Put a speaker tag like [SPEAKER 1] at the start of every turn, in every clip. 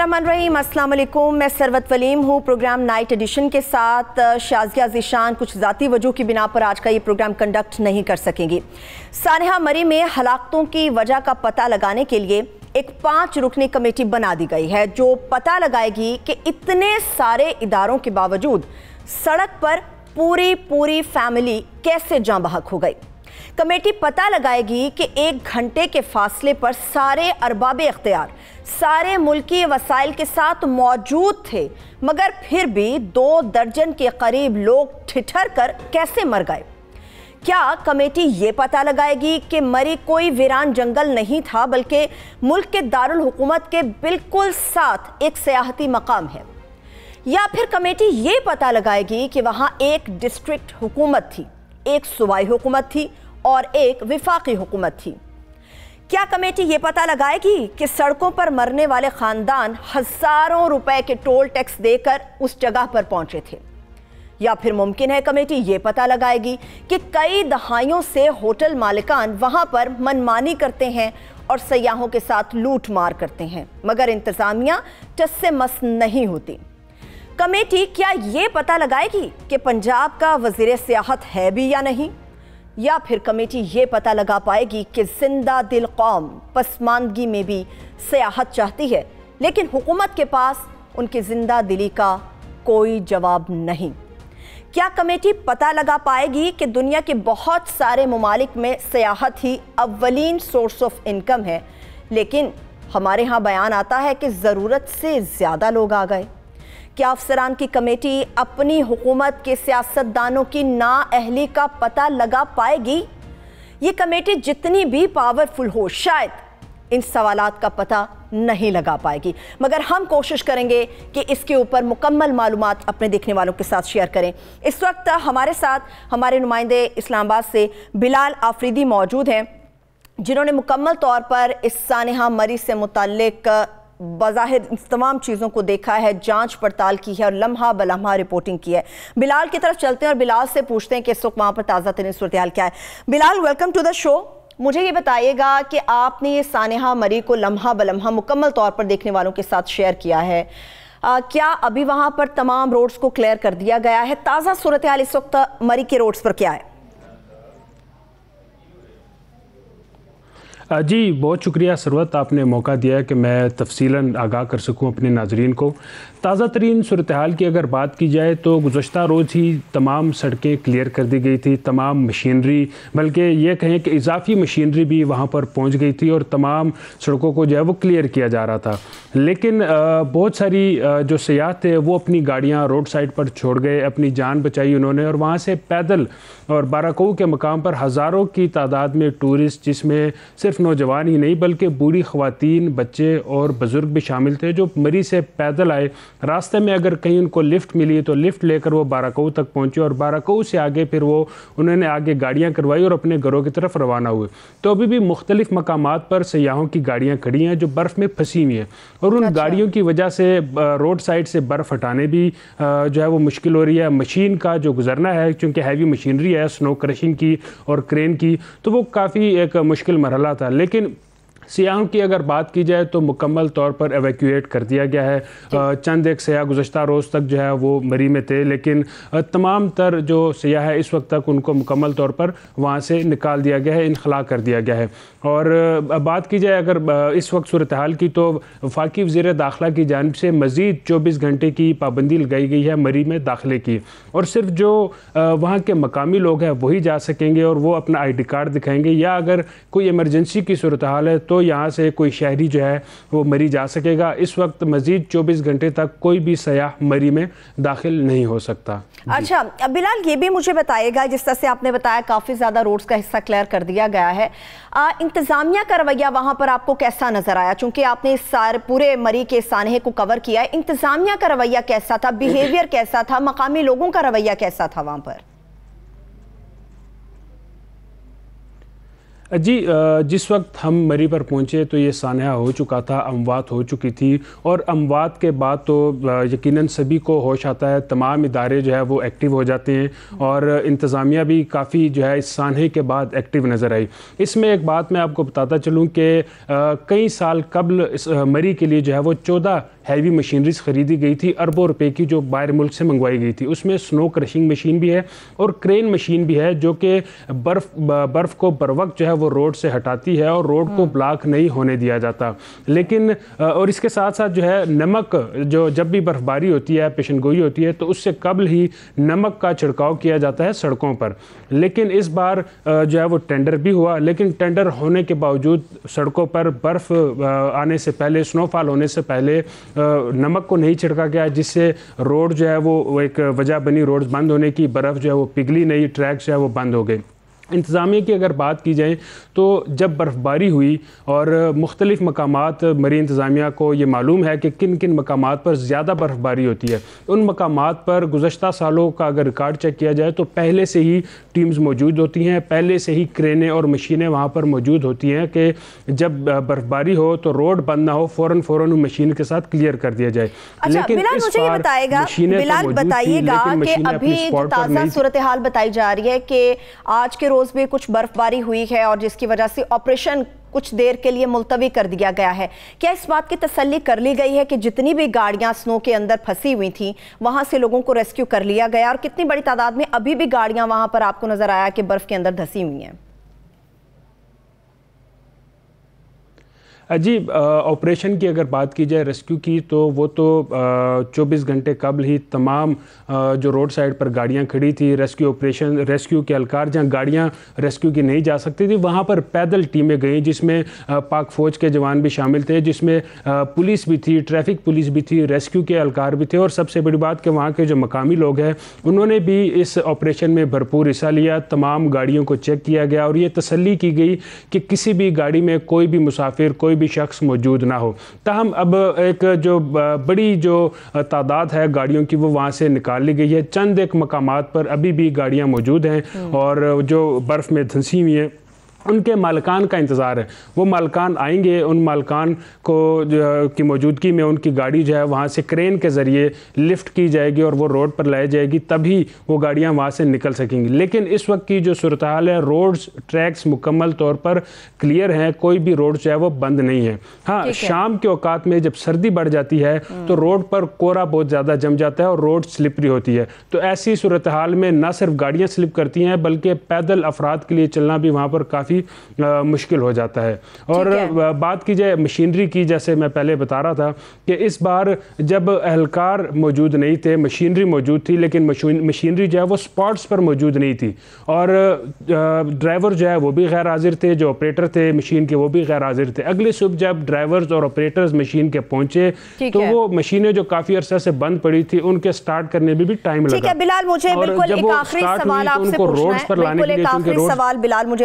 [SPEAKER 1] बिस्मिल्लाहिर्रहमानिर्रहीम, अस्सलाम वालेकुम। मैं सरवत वलीम हूँ प्रोग्राम नाइट एडिशन के साथ। शाज़िया ज़ीशान कुछ ज़ाती वजह की बिना पर आज का ये प्रोग्राम कंडक्ट नहीं कर सकेंगी। सानेहा मरी में हलाकतों की वजह का पता लगाने के लिए एक 5 रुकनी कमेटी बना दी गई है जो पता लगाएगी कि इतने सारे इदारों के बावजूद सड़क पर पूरी फैमिली कैसे जाँ बहक हो गई। कमेटी पता लगाएगी कि 1 घंटे के फासले पर सारे अरबाब इख्तियार सारे मुल्की वसाइल के साथ मौजूद थे, मगर फिर भी 2 दर्जन के करीब लोग ठिठर कर कैसे मर गए। क्या कमेटी ये पता लगाएगी कि मरी कोई वीरान जंगल नहीं था बल्कि मुल्क के दारुल हुकूमत के बिल्कुल साथ एक सियाहती मकाम है, या फिर कमेटी ये पता लगाएगी कि वहां एक डिस्ट्रिक्ट हुकूमत थी, एक सूबाई हुकूमत थी और एक विफाकी हुकूमत थी। क्या कमेटी ये पता लगाएगी कि सड़कों पर मरने वाले खानदान हजारों रुपए के टोल टैक्स देकर उस जगह पर पहुंचे थे, या फिर मुमकिन है कमेटी ये पता लगाएगी कि कई दहाइयों से होटल मालिकान वहां पर मनमानी करते हैं और सयाहों के साथ लूट मार करते हैं, मगर इंतजामिया टस से मस नहीं होती। कमेटी क्या ये पता लगाएगी कि पंजाब का वजीर सियाहत है भी या नहीं, या फिर कमेटी ये पता लगा पाएगी कि जिंदा दिल कौम पसमानदगी में भी सियाहत चाहती है लेकिन हुकूमत के पास उनकी जिंदा दिली का कोई जवाब नहीं। क्या कमेटी पता लगा पाएगी कि दुनिया के बहुत सारे ममालिक में सियाहत ही अव्वलीन सोर्स ऑफ इनकम है, लेकिन हमारे यहाँ बयान आता है कि ज़रूरत से ज़्यादा लोग आ गए। क्या अफसरान की कमेटी अपनी हुकूमत के सियासतदानों की नाअहली का पता लगा पाएगी? ये कमेटी जितनी भी पावरफुल हो शायद इन सवालात का पता नहीं लगा पाएगी, मगर हम कोशिश करेंगे कि इसके ऊपर मुकम्मल मालूमात अपने देखने वालों के साथ शेयर करें। इस वक्त हमारे साथ हमारे नुमाइंदे इस्लामाबाद से बिलाल आफरीदी मौजूद हैं, जिन्होंने मुकम्मल तौर पर इस सानेहा मरी से मुताल्लिक बज़ाहिर तमाम चीज़ों को देखा है, जांच पड़ताल की है और लम्हा बलम्हा रिपोर्टिंग की है। बिलाल की तरफ चलते हैं और बिलाल से पूछते हैं कि इस वक्त वहाँ पर ताज़ा तरीन सूरत हाल क्या है। Bilal, welcome to the show. मुझे ये बताइएगा कि आपने ये सानेहा मरी को लम्हा बलम्हा मुकम्मल तौर पर देखने वालों के साथ शेयर किया है, क्या अभी वहाँ पर तमाम रोड्स को क्लियर कर दिया गया है? ताज़ा सूरत हाल इस वक्त मरी के रोड्स पर क्या है?
[SPEAKER 2] जी बहुत शुक्रिया सरवत, आपने मौका दिया है कि मैं तफसीलन आगाह कर सकूं अपने नाजरीन को। ताज़ा तरीन सूरत हाल की अगर बात की जाए तो गुज़श्ता रोज़ ही तमाम सड़कें क्लियर कर दी गई थी, तमाम मशीनरी, बल्कि ये कहें कि इजाफी मशीनरी भी वहाँ पर पहुँच गई थी और तमाम सड़कों को जो है वो क्लियर किया जा रहा था। लेकिन बहुत सारी जो सयाह थे वो अपनी गाड़ियाँ रोड साइड पर छोड़ गए, अपनी जान बचाई उन्होंने और वहाँ से पैदल और बाराकों के मकाम पर हज़ारों की तादाद में टूरिस्ट, जिसमें सिर्फ नौजवान ही नहीं बल्कि बूढ़ी ख़वातीन, बच्चे और बुज़ुर्ग भी शामिल थे, जो मरी से पैदल आए। रास्ते में अगर कहीं उनको लिफ्ट मिली तो लिफ्ट लेकर वो बाराकों तक पहुँचे और बाराकों से आगे फिर वो उन्होंने आगे गाड़ियाँ करवाई और अपने घरों की तरफ रवाना हुए। तो अभी भी मुख्तलिफ मकामात पर सयाहों की गाड़ियाँ खड़ी हैं जो बर्फ़ में फंसी हुई हैं और उन गाड़ियों की वजह से रोड साइड से बर्फ़ हटाने भी जो है वो मुश्किल हो रही है। मशीन का जो गुजरना है, चूँकि हैवी मशीनरी है स्नो क्रशिंग की और क्रेन की, तो वो काफ़ी एक मुश्किल मरहला था। लेकिन सियाहों की अगर बात की जाए तो मुकम्मल तौर पर एवैक्यूएट कर दिया गया है। चंद एक सयाह गुज़श्ता रोज़ तक जो है वो मरी में थे, लेकिन तमाम तर जो सयाह है इस वक्त तक उनको मुकम्मल तौर पर वहाँ से निकाल दिया गया है, इनखला कर दिया गया है। और बात की जाए अगर इस वक्त सूरत हाल की तो वफाकी वज़ीर दाखिला की जानिब से मज़ीद 24 घंटे की पाबंदी लगाई गई है मरी में दाखिले की, और सिर्फ जो वहाँ के मकामी लोग हैं वही जा सकेंगे और वो अपना ID कार्ड दिखाएंगे, या अगर कोई इमरजेंसी की सूरत हाल है तो यहाँ से कोई शहरी जो है वो मरी जा सकेगा। इस वक्त मज़ीद 24 घंटे तक कोई भी सयाह मरी में दाखिल नहीं हो सकता।
[SPEAKER 1] अच्छा बिलाल, ये भी मुझे बताइएगा, जिस तरह से आपने बताया काफ़ी ज़्यादा रोड्स का हिस्सा क्लियर कर दिया गया है, इंतज़ामिया का रवैया वहाँ पर आपको कैसा नज़र आया? चूँकि आपने इस सारे पूरे मरी के सानहे को कवर किया है, इंतज़ामिया का रवैया कैसा था, बिहेवियर कैसा था, मकामी लोगों का रवैया कैसा था वहाँ पर?
[SPEAKER 2] जी जिस वक्त हम मरी पर पहुँचे तो ये सानहा हो चुका था, अमवात हो चुकी थी, और अमवात के बाद तो यकीनन सभी को होश आता है, तमाम इदारे जो है वो एक्टिव हो जाते हैं और इंतज़ामिया भी काफ़ी जो है इस सानहे के बाद एक्टिव नज़र आई। इसमें एक बात मैं आपको बताता चलूँ कि कई साल कबल इस मरी के लिए जो है वो 14 हैवी मशीनरीज खरीदी गई थी, अरबों रुपए की, जो बाहर मुल्क से मंगवाई गई थी। उसमें स्नो क्रशिंग मशीन भी है और क्रेन मशीन भी है, जो कि बर्फ़ को बर वक्त जो है वो रोड से हटाती है और रोड को ब्लॉक नहीं होने दिया जाता। लेकिन और इसके साथ साथ जो है नमक, जो जब भी बर्फ़बारी होती है, पेशनगोई होती है, तो उससे कबल ही नमक का छिड़काव किया जाता है सड़कों पर। लेकिन इस बार जो है वो टेंडर भी हुआ, लेकिन टेंडर होने के बावजूद सड़कों पर बर्फ़ आने से पहले, स्नोफॉल होने से पहले नमक को नहीं छिड़का गया, जिससे रोड जो है वो एक वजह बनी रोड बंद होने की। बर्फ़ जो है वो पिघली नहीं, ट्रैक जो है वो बंद हो गए। इंतज़ामिया की अगर बात की जाए तो जब बर्फ़बारी हुई और मुख्तलिफ़ मकामात, मरी इंतज़ामिया को ये मालूम है कि किन किन मकामात पर ज़्यादा बर्फ़बारी होती है, उन मकामात पर गुज़श्ता सालों का अगर रिकॉर्ड चेक किया जाए तो पहले से ही टीम्स मौजूद होती हैं, पहले से ही क्रेनें और मशीनें वहाँ पर मौजूद होती हैं कि जब बर्फ़बारी हो तो रोड बंद ना हो, फ़ौरन मशीन के साथ क्लियर कर दिया जाए।
[SPEAKER 1] लेकिन बिलाल बताइएगा कि अभी जो ताज़ा सूरत हाल बताई जा रही है कि आज के रोज भी कुछ बर्फबारी हुई है और जिसकी वजह से ऑपरेशन कुछ देर के लिए मुलतवी कर दिया गया है। क्या इस बात की तसल्ली कर ली गई है कि जितनी भी गाड़ियां स्नो के अंदर फंसी हुई थी वहां से लोगों को रेस्क्यू कर लिया गया, और कितनी बड़ी तादाद में अभी भी गाड़ियां वहां पर आपको नजर आया कि बर्फ के अंदर धंसी हुई हैं?
[SPEAKER 2] जी, ऑपरेशन की अगर बात की जाए रेस्क्यू की, तो वो तो 24 घंटे कबल ही तमाम जो रोड साइड पर गाड़ियां खड़ी थी, रेस्क्यू के एहलकार, जहां गाड़ियां रेस्क्यू की नहीं जा सकती थी, वहां पर पैदल टीमें गई, जिसमें पाक फ़ौज के जवान भी शामिल थे, जिसमें पुलिस भी थी, ट्रैफिक पुलिस भी थी, रेस्क्यू के एहलकार भी थे। और सबसे बड़ी बात कि वहाँ के जो मकामी लोग हैं उन्होंने भी इस ऑपरेशन में भरपूर हिस्सा लिया। तमाम गाड़ियों को चेक किया गया और ये तसल्ली की गई कि किसी भी गाड़ी में कोई भी मुसाफिर, कोई भी शख्स मौजूद ना हो। ताहम अब एक जो बड़ी जो तादाद है गाड़ियों की वो वहाँ से निकाल ली गई है। चंद एक मकामात पर अभी भी गाड़ियाँ मौजूद हैं और जो बर्फ़ में धंसी हुई हैं उनके मालकान का इंतज़ार है। वो मालकान आएंगे, उन मालकान को की मौजूदगी में उनकी गाड़ी जो है वहाँ से क्रेन के ज़रिए लिफ्ट की जाएगी और वो रोड पर लाई जाएगी, तभी वो गाड़ियाँ वहाँ से निकल सकेंगी। लेकिन इस वक्त की जो सूरत हाल है, रोड्स, ट्रैक्स मुकम्मल तौर पर क्लियर हैं, कोई भी रोड जो है वो बंद नहीं है। हाँ, शाम के औकात में जब सर्दी बढ़ जाती है तो रोड पर कोहरा बहुत ज़्यादा जम जाता है और रोड स्लिपरी होती है। तो ऐसी सूरत हाल में न सिर्फ गाड़ियाँ स्लिप करती हैं बल्कि पैदल अफराद के लिए चलना भी वहाँ पर काफ़ी मुश्किल हो जाता है। और बात की जाए मशीनरी की, जैसे मैं पहले बता रहा था कि इस बार जब एहलकार मौजूद नहीं थे, मशीनरी मौजूद थी, लेकिन मशीनरी जो है वो स्पॉट्स पर मौजूद नहीं थी और ड्राइवर जो है वो भी गैर हाजिर थे, जो ऑपरेटर थे मशीन के वो भी गैर हाजिर थे। अगले सुबह जब ड्राइवर्स और ऑपरेटर्स मशीन के पहुंचे तो वो मशीनें जो काफ़ी अरसा से बंद पड़ी थी उनके स्टार्ट करने में भी टाइम लगा।
[SPEAKER 1] ठीक है बिलाल, मुझे बिल्कुल एक आखिरी सवाल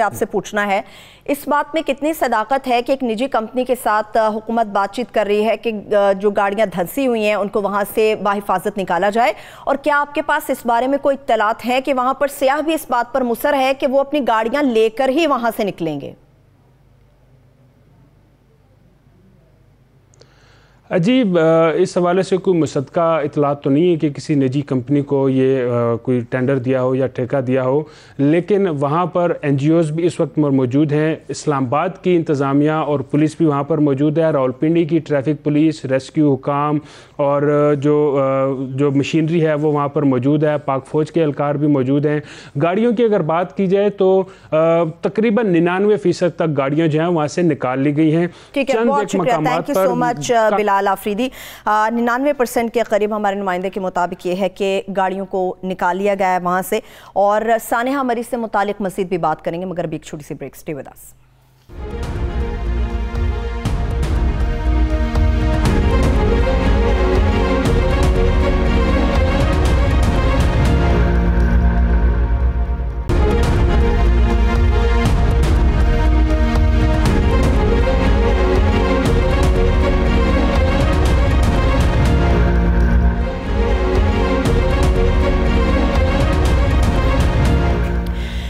[SPEAKER 1] आपसे पूछना है, इस बात में कितनी सदाकत है कि एक निजी कंपनी के साथ हुकूमत बातचीत कर रही है कि जो गाड़ियां धंसी हुई हैं उनको वहां से बाहिफाजत निकाला जाए, और क्या आपके पास इस बारे में कोई इत्तलात है कि वहां पर सियाह भी इस बात पर मुसर है कि वो अपनी गाड़ियां लेकर ही वहां से निकलेंगे?
[SPEAKER 2] अजीब, इस हवाले से कोई मुसद्दका इतलात तो नहीं है कि किसी निजी कंपनी को ये कोई टेंडर दिया हो या ठेका दिया हो, लेकिन वहाँ पर NGOs भी इस वक्त मौजूद हैं। इस्लामाबाद की इंतज़ामिया और पुलिस भी वहाँ पर मौजूद है, रावलपिंडी की ट्रैफिक पुलिस, रेस्क्यू हुकाम और जो मशीनरी है वो वहाँ पर मौजूद है, पाक फ़ौज के एहलकार भी मौजूद हैं। गाड़ियों की अगर बात की जाए तो तकरीबन 99% तक गाड़ियाँ जो हैं वहाँ से निकाल ली गई हैं। चंद एक मकामात पर आफरीदी 99% के करीब हमारे नुमाइंदे के मुताबिक ये है कि गाड़ियों को निकाल लिया गया है वहाँ से, और सानेहा मरी से मुतालिक मज़ीद भी बात करेंगे, मगर भी एक छोटी सी break. Stay with us.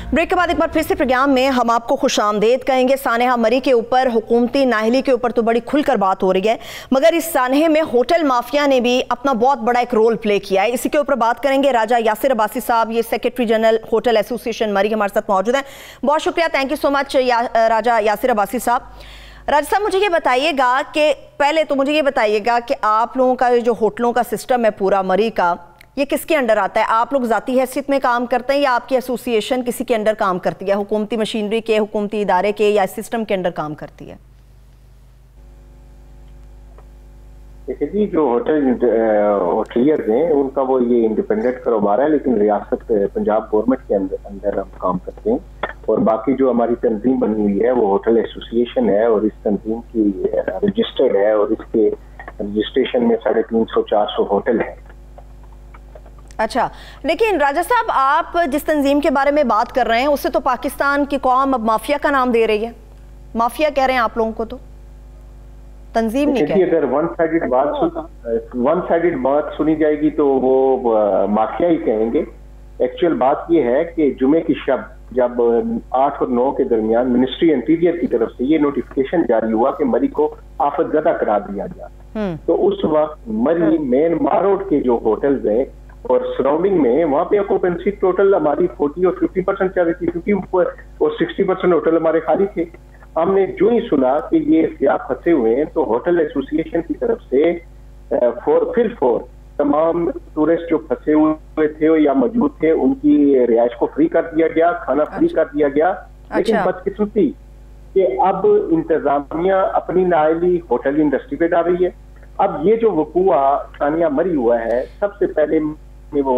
[SPEAKER 2] Break के बाद एक बार फिर से प्रोग्राम में हम आपको खुशामदीद कहेंगे। सानेहा मरी के ऊपर, हुकूमती नाहली के ऊपर तो बड़ी खुलकर बात हो रही है, मगर इस सानहे में होटल माफिया ने भी अपना बहुत बड़ा एक रोल प्ले किया है। इसी के ऊपर बात करेंगे। राजा यासिर अब्बासी साहब, ये सेक्रेटरी जनरल होटल एसोसिएशन मरी, हमारे साथ मौजूद हैं। बहुत शुक्रिया, थैंक यू सो मच राजा यासिर अब्बासी साहब।
[SPEAKER 1] राज साहब, मुझे ये बताइएगा कि पहले तो मुझे ये बताइएगा कि आप लोगों का जो होटलों का सिस्टम है पूरा मरी का, ये किसके अंडर आता है? आप लोग ज़ाती हैसियत में काम करते हैं या आपकी एसोसिएशन किसी के अंडर काम करती है, हुकूमती मशीनरी के, हुकूमती इदारे के, या सिस्टम के अंडर काम करती है?
[SPEAKER 3] देखिए जी, जो होटलियर्स हैं उनका वो ये इंडिपेंडेंट कारोबार है, लेकिन रियासत पंजाब गवर्नमेंट के अंदर हम काम करते हैं। और बाकी जो हमारी तंजीम बनी हुई है वो होटल एसोसिएशन है और इस तंजीम की रजिस्टर्ड है और इसके रजिस्ट्रेशन में 350-400 होटल है।
[SPEAKER 1] अच्छा, लेकिन राजा साहब, आप जिस तंजीम के बारे में बात कर रहे हैं उससे तो पाकिस्तान की कौम अब माफिया का नाम दे रही है। माफिया कह रहे हैं आप लोगों को, तो तंजीम नहीं कह रही।
[SPEAKER 3] अगर वन साइडेड बात सुनी जाएगी तो वो माफिया ही कहेंगे। एक्चुअल बात ये है कि जुमे की शब जब 8 और 9 के दरमियान मिनिस्ट्री इंटीरियर की तरफ से ये नोटिफिकेशन जारी हुआ कि मरी को आफत ज़दा करार दिया गया, तो उस वक्त मरी मेन मारोड के जो होटल्स हैं और सराउंडिंग में, वहां पे ऑक्यूपेंसी टोटल हमारी 40 और 50% चल रही थी, 50 और 60% होटल हमारे खाली थे। हमने जो ही सुना कि ये सियाह फंसे हुए हैं तो होटल एसोसिएशन की तरफ से फॉर तमाम टूरिस्ट जो फंसे हुए थे या मौजूद थे उनकी रिहाइश को फ्री कर दिया गया, खाना फ्री कर दिया गया। लेकिन बदकिस्मती कि अब इंतजामिया अपनी नाअहली होटल इंडस्ट्री पे डाल रही है। अब ये जो वकूआ सानिया मरी हुआ है, सबसे पहले मैं वो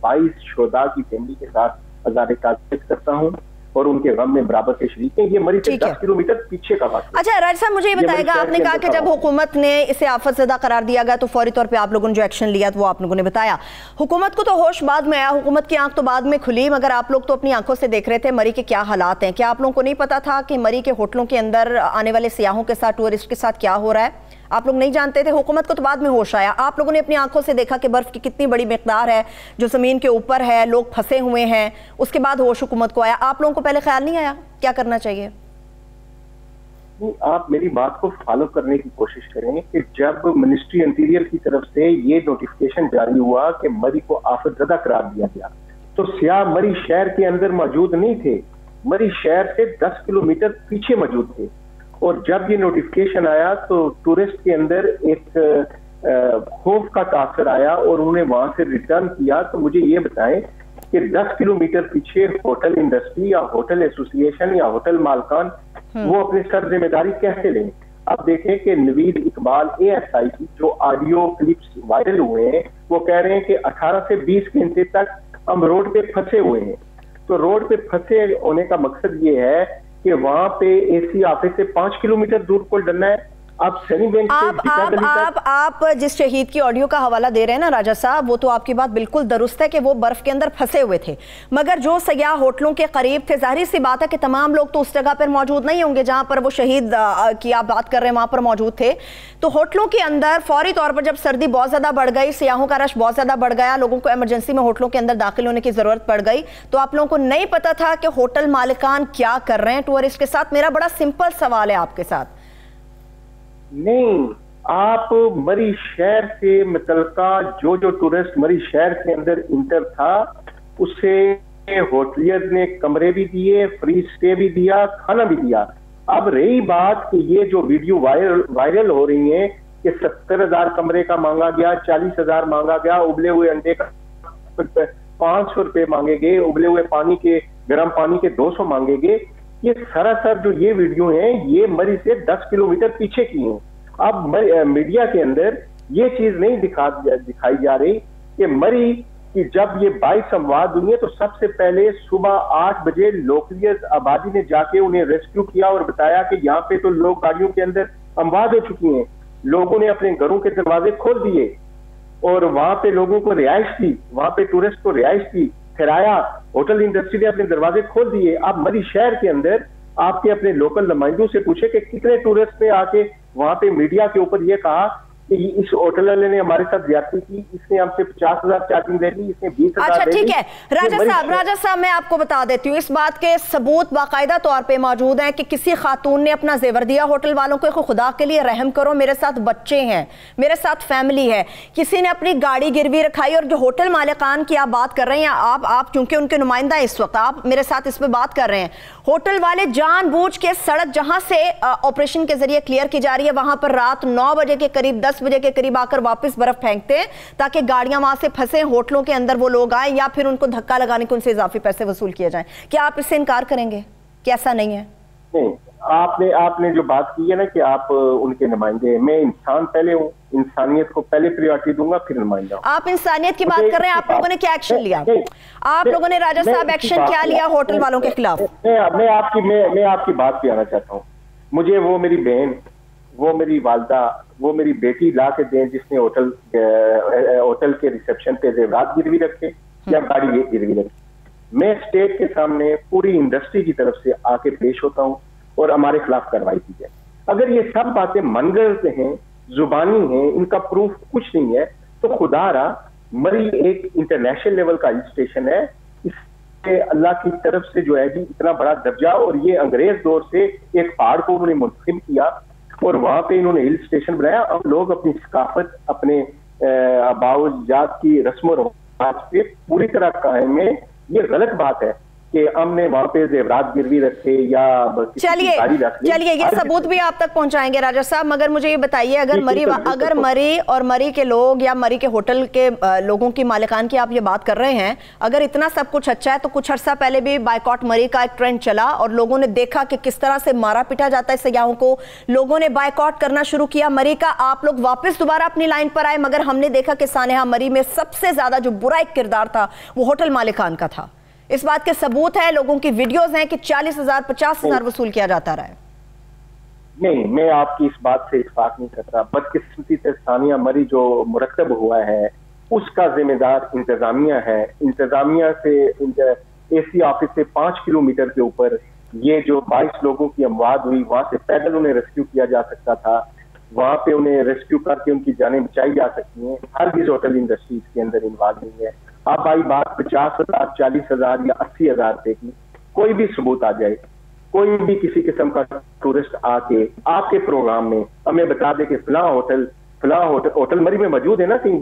[SPEAKER 3] 22 शोधा की फैमिली के साथ अज़ारे ताज़ियत करता हूँ और उनके गम में बराबर से शरीक हैं। ये मरी से 10 किलोमीटर पीछे का बात है।
[SPEAKER 1] अच्छा राज साहब, मुझे ये बताएगा, आपने कहा कि जब हुकूमत ने इसे आफत ज़दा करार दिया गया तो फौरी तौर पे आप लोगों ने जो एक्शन लिया वो आप लोगों ने बताया। हुकूमत को तो होश बाद में आया, हुकूमत की आंख तो बाद में खुली, मगर आप लोग तो अपनी आंखों से देख रहे थे मरी के क्या हालात हैं। क्या आप लोगों को नहीं पता था कि मरी के होटलों के अंदर आने वाले सियाहों के साथ, टूरिस्ट के साथ क्या हो रहा है? आप लोग नहीं जानते थे? हुकूमत को तो बाद में होश आया। आप लोगों ने अपनी आंखों से देखा कि बर्फ की कितनी बड़ी मिकदार है जो जमीन के ऊपर है, लोग फंसे हुए हैं, उसके बाद होश हुकूमत को आया। आप लोगों को पहले ख्याल नहीं आया क्या करना चाहिए?
[SPEAKER 3] आप मेरी बात को फॉलो करने की कोशिश करें कि जब मिनिस्ट्री इंटीरियर की तरफ से ये नोटिफिकेशन जारी हुआ कि मरी को आफतज़दा करार दिया गया, तो सियाह मरी शहर के अंदर मौजूद नहीं थे, मरी शहर से 10 किलोमीटर पीछे मौजूद थे। और जब ये नोटिफिकेशन आया तो टूरिस्ट के अंदर एक खौफ का तासर आया और उन्होंने वहां से रिटर्न किया। तो मुझे ये बताएं कि 10 किलोमीटर पीछे होटल इंडस्ट्री या होटल एसोसिएशन या होटल मालकान वो अपने सर जिम्मेदारी कैसे लें? अब देखें कि नवीद इकबाल ASI की जो ऑडियो क्लिप्स वायरल हुए हैं वो कह रहे हैं कि 18 से 20 घंटे तक हम रोड पे फंसे हुए हैं। तो रोड पे फंसे होने का मकसद ये है कि वहां पे AC ऑफिस से 5 किलोमीटर दूर को डरना है। आप सनी बैंक
[SPEAKER 1] आप जिस शहीद की ऑडियो का हवाला दे रहे हैं ना राजा साहब, वो तो आपकी बात बिल्कुल दुरुस्त है कि वो बर्फ के अंदर फंसे हुए थे, मगर जो सयाह होटलों के करीब थे, जाहिर सी बात है कि तमाम लोग तो उस जगह पर मौजूद नहीं होंगे जहां पर वो शहीद की आप बात कर रहे हैं वहां पर मौजूद थे। तो होटलों के अंदर फौरी तौर पर जब सर्दी बहुत ज्यादा बढ़ गई, सियाहों का रश बहुत ज्यादा बढ़ गया, लोगों को इमरजेंसी में होटलों के अंदर दाखिल होने की जरूरत पड़ गई, तो आप लोगों को नहीं पता था कि होटल मालिकान क्या कर रहे हैं टूरिस्ट के साथ? मेरा बड़ा सिंपल सवाल है आपके साथ।
[SPEAKER 3] नहीं, आप मरी शहर से मुतल्लिका जो टूरिस्ट मरी शहर के अंदर इंटर था उसे होटलियर ने कमरे भी दिए, फ्री स्टे भी दिया, खाना भी दिया। अब रही बात कि ये जो वीडियो वायरल हो रही है कि 70,000 कमरे का मांगा गया, 40,000 मांगा गया, उबले हुए अंडे का 500 रुपए मांगे गए, उबले हुए पानी के गर्म पानी के 200 मांगे गए, ये सरासर जो ये वीडियो हैं ये मरी से 10 किलोमीटर पीछे की हैं। अब मीडिया के अंदर ये चीज नहीं दिखाई जा रही कि मरी की जब ये 22 अमवात हुई है तो सबसे पहले सुबह 8 बजे लोकलियत आबादी ने जाके उन्हें रेस्क्यू किया और बताया कि यहाँ पे तो लोग गाड़ियों के अंदर अमवात हो चुकी हैं। लोगों ने अपने घरों के दरवाजे खोल दिए और वहां पे लोगों को रिहाइश दी, वहां पे टूरिस्ट को रिहाइश दी, किराया होटल इंडस्ट्री ने अपने दरवाजे खोल दिए। आप मरी शहर के अंदर आपके अपने लोकल नुमाइंदों से पूछे कि कितने टूरिस्ट ने आके वहां पे मीडिया के ऊपर ये कहा कि इस होटल वाले ने हमारे साथ ज्यादती की, इसने हमसे 50,000 चार्जिंग ले ली, इसने 20,000।
[SPEAKER 1] अच्छा ठीक है राजा साहब मैं आपको बता देती हूँ, इस बात के सबूत बाकायदा तौर पे मौजूद हैं कि किसी खातून ने अपना जेवर दिया होटल वालों को, खुदा के लिए रहम करो, मेरे साथ बच्चे हैं, मेरे साथ फैमिली है, किसी ने अपनी गाड़ी गिरवी रखाई। और जो होटल मालिकान की आप बात कर रहे हैं, आप क्योंकि उनके नुमाइंदा इस वक्त आप मेरे साथ इस पर बात कर रहे हैं, होटल वाले जानबूझ के सड़क जहां से ऑपरेशन के जरिए क्लियर की जा रही है वहां पर रात 9 बजे के करीब 10 बजे के करीब आकर वापस बर्फ फेंकते हैं ताकि गाड़ियां वहां से फंसे, होटलों के अंदर वो लोग आए या फिर उनको धक्का लगाने के उनसे इजाफी पैसे वसूल किए जाएं। क्या आप इससे इनकार करेंगे कि ऐसा नहीं है?
[SPEAKER 3] नहीं, आपने जो बात की है ना कि आप उनके नुमाइंदे हैं, मैं इंसान पहले हूँ, इंसानियत को पहले प्रायोरिटी दूंगा फिर नुमाइंदा।
[SPEAKER 1] आप इंसानियत की बात कर रहे हैं, आप लोगों ने क्या एक्शन लिया? आप लोगों ने राजा साहब एक्शन क्या लिया होटल वालों के खिलाफ?
[SPEAKER 3] मैं आपकी बात पे आना चाहता हूँ। मुझे वो मेरी बहन, वो मेरी वालदा, वो मेरी बेटी ला के दें जिसने होटल के रिसेप्शन पे जेवरात गिरवी रखे या गाड़ी गिरवी रखे। मैं स्टेट के सामने पूरी इंडस्ट्री की तरफ से आके पेश होता हूँ और हमारे खिलाफ कार्रवाई की जाए। अगर ये सब बातें मनगढ़ंत हैं, जुबानी हैं, इनका प्रूफ कुछ नहीं है, तो खुदारा मरी एक इंटरनेशनल लेवल का हिल स्टेशन है, इससे अल्लाह की तरफ से जो है जी इतना बड़ा दर्जा, और ये अंग्रेज दौर से एक पहाड़ को उन्होंने मुंतखब किया और वहां पे इन्होंने हिल स्टेशन बनाया। अब लोग अपनी सकाफत, अपने आबाओ-जात की रस्म रिवाज पे पूरी तरह कायम है। ये गलत बात है कि हमने वहां पे जेवरात गिरवी रखे या
[SPEAKER 1] चलिए ये सबूत भी आप तक पहुंचाएंगे राजा साहब, मगर मुझे ये बताइए अगर मरी के लोग या मरी के होटल के लोगों की मालिकान की आप ये बात कर रहे हैं, अगर इतना सब कुछ अच्छा है तो कुछ अर्सा पहले भी बायकॉट मरी का एक ट्रेंड चला और लोगों ने देखा कि किस तरह से मारा पिटा जाता है सयाहों को, लोगों ने बायकॉट करना शुरू किया मरी का। आप लोग वापस दोबारा अपनी लाइन पर आए, मगर हमने देखा कि सानेहा मरी में सबसे ज्यादा जो बुरा एक किरदार था वो होटल मालिकान का था। इस बात के सबूत है, लोगों की वीडियोस हैं कि 40,000 50,000 वसूल किया जाता रहा है।
[SPEAKER 3] नहीं, मैं आपकी इस बात से इत्फाक नहीं करता। बदकिस्मती से सानिया मरी जो मुरतब हुआ है उसका जिम्मेदार इंतजामिया है। इंतजामिया से एसी ऑफिस से 5 किलोमीटर के ऊपर ये जो 22 लोगों की अमवात हुई, वहां से पैदल उन्हें रेस्क्यू किया जा सकता था, वहां पे उन्हें रेस्क्यू करके उनकी जानें बचाई जा सकती हैं। हर किसी होटल इंडस्ट्री के अंदर इन्वॉल्व नहीं है। अब आई बात 50,000 40,000 या 80,000 रुपए की, कोई भी सबूत आ जाए, कोई भी किसी किस्म का टूरिस्ट आके आपके प्रोग्राम में हमें बता दे कि फलां होटल मरी में मौजूद है ना, कहीं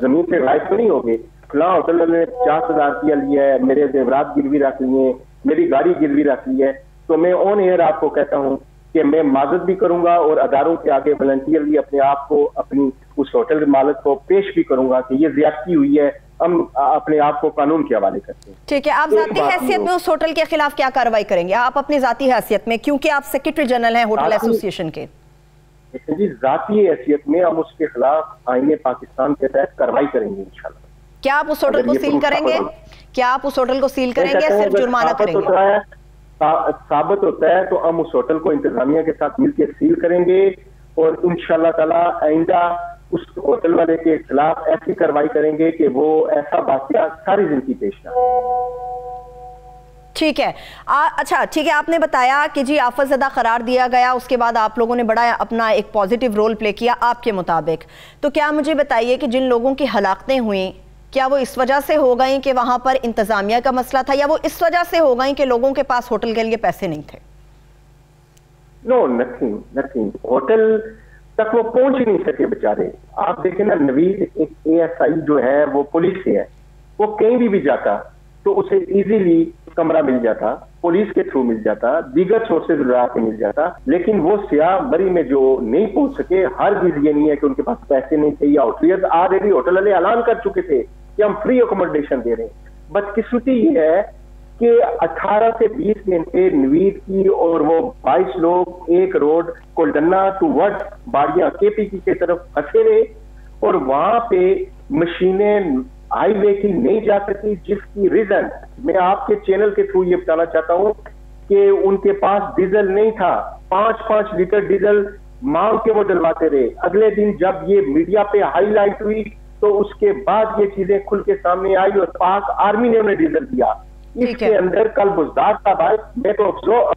[SPEAKER 3] जमीन से गायब तो नहीं हो गए, फलां होटल ने 50,000 रुपया लिया है, मेरे जेवरात गिरवी रख लिए, मेरी गाड़ी गिरवी रख ली है, तो मैं ऑन एयर आपको कहता हूँ कि मैं माजत भी करूंगा और अदारों के आगे वॉलंटियरली अपने आप को, अपनी उस होटल के मालिक को पेश भी करूंगा कि ये ज्यादती हुई है, हम अपने आप को कानून के हवाले करते हैं।
[SPEAKER 1] ठीक है, आप जाती हैसियत में उस होटल के खिलाफ क्या कार्रवाई करेंगे? आप अपनी जाती हैसियत में, क्योंकि आप सेक्रेटरी जनरल हैं होटल एसोसिएशन के।
[SPEAKER 3] जी, जाती हैसियत में हम उसके खिलाफ आईने पाकिस्तान के तहत कार्रवाई करेंगे इंशाल्लाह।
[SPEAKER 1] क्या आप उस होटल को सील करेंगे? क्या आप उस होटल को सील करेंगे या सिर्फ जुर्माना करेंगे?
[SPEAKER 3] साबित होता है तो हम उस होटल को इंतजामिया के साथ मिलकर सील करेंगे और इंशाल्लाह ताला आइंदा उस होटल वाले के खिलाफ ऐसी कार्रवाई करेंगे कि वो ऐसा वाकया सारी जिंदगी पेश ना।
[SPEAKER 1] ठीक है, अच्छा ठीक है, आपने बताया कि जी आफतज़दा करार दिया गया, उसके बाद आप लोगों ने बड़ा अपना एक पॉजिटिव रोल प्ले किया आपके मुताबिक। तो क्या मुझे बताइए कि जिन लोगों की हलाकतें हुई, क्या वो इस वजह से हो गई कि वहां पर इंतजामिया का मसला था, या वो इस वजह से हो गई कि लोगों के पास होटल के लिए पैसे नहीं थे?
[SPEAKER 3] No, nothing. होटल तक वो पहुंच ही नहीं सके बेचारे। आप देखें ना, नवीद एक ASI जो है वो पुलिस से है, वो कहीं भी जाता तो उसे इजीली कमरा मिल जाता, पुलिस के थ्रू मिल जाता, दीगर सोर्सेज के मिल जाता, लेकिन वो सियाह मरी में जो नहीं पहुंच सके, हर चीज ये नहीं है कि उनके पास पैसे नहीं थे या होटलियत ऑलरेडी होटल वाले ऐलान कर चुके थे कि हम फ्री अकोमोडेशन दे रहे हैं। बदकिस्मती ये है कि 18 से 20 घंटे नवीद की और वो 22 लोग एक रोड कोल्डन्ना टू वट बाड़ियां KPK की तरफ फंसे रहे और वहां पे मशीनें हाईवे की नहीं जा सकी, जिसकी रीजन मैं आपके चैनल के थ्रू ये बताना चाहता हूं कि उनके पास डीजल नहीं था। 5-5 लीटर डीजल मांग के वो डलवाते रहे। अगले दिन जब ये मीडिया पे हाईलाइट हुई तो उसके बाद ये चीजें खुल के सामने आई और पाक आर्मी ने उन्हें डीजल दिया। इसके अंदर कल बुजदार साहब आए, मैं तो अफसोस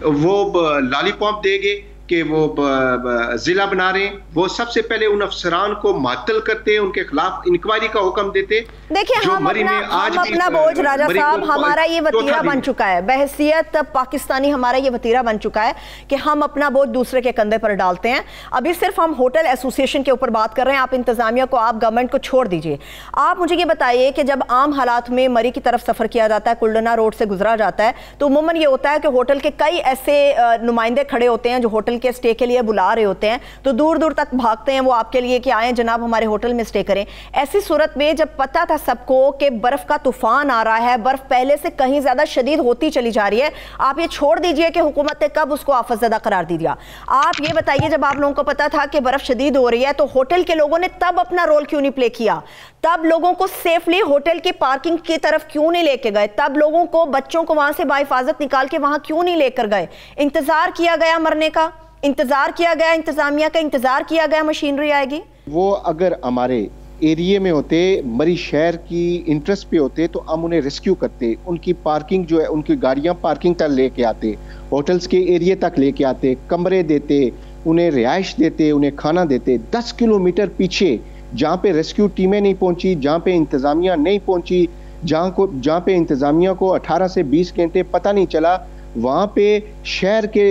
[SPEAKER 4] वो लॉलीपॉप देंगे
[SPEAKER 3] कि वो जिला बना रहे हैं, वो सबसे पहले उन अफसरान को मुअत्तल करते, उनके खिलाफ इंक्वायरी का हुक्म देते।
[SPEAKER 1] देखिए हम अपना बोझ राजा साहब, हमारा ये वतीरा बन चुका है, बहसियत पाकिस्तानी हमारा ये वतीरा बन चुका है कि हम अपना बोझ दूसरे के कंधे पर डालते हैं। अभी सिर्फ हम होटल एसोसिएशन के ऊपर बात कर रहे हैं, आप इंतजामिया को, आप गवर्नमेंट को छोड़ दीजिए। आप मुझे ये बताइए कि जब आम हालात में मरी की तरफ सफर किया जाता है, कुल्डना रोड से गुजरा जाता है, तो उमूमन ये होता है कि होटल के कई ऐसे नुमाइंदे खड़े होते हैं जो होटल के स्टे के लिए बुला रहे होते हैं, तो दूर दूर तक भागते हैं वो आपके लिए कि आए जनाब हमारे होटल में स्टे करें। ऐसी सूरत में जब पता था सबको कि बर्फ का तूफान आ रहा है, बर्फ पहले से कहीं ज्यादा शदीद होती चली जा रही है, आप ये छोड़ दीजिए कि हुकूमत ने कब उसको आफतज़दा करार दे दिया। आप ये बताइए जब आप लोगों को पता था कि बर्फ शदीद हो रही है तो होटल के लोगों ने तब अपना रोल क्यों नहीं प्ले किया? तब लोगों को सेफली होटल की पार्किंग की तरफ क्यों नहीं लेके गए? तब लोगों को, बच्चों को वहां से बाहिफाजत निकाल के वहां क्यों नहीं लेकर गए? इंतजार किया गया मरने का, इंतजार किया गया इंतजामिया का, इंतजार किया गया मशीनरी आएगी। वो
[SPEAKER 4] अगर हमारे एरिया में होते, मरी शहर की इंटरेस्ट पे होते, तो हम उन्हें रेस्क्यू करते, उनकी पार्किंग जो है, उनकी गाड़ियां पार्किंग तक लेके आते, होटल्स के एरिया तक लेके आते, कमरे देते, उन्हें रिहाइश देते, उन्हें खाना देते। 10 किलोमीटर पीछे जहाँ पे रेस्क्यू टीमें नहीं पहुंची, जहाँ पे इंतजामिया नहीं पहुंची, जहाँ पे इंतजामिया को 18 से 20 घंटे पता नहीं चला, वहाँ पे शहर के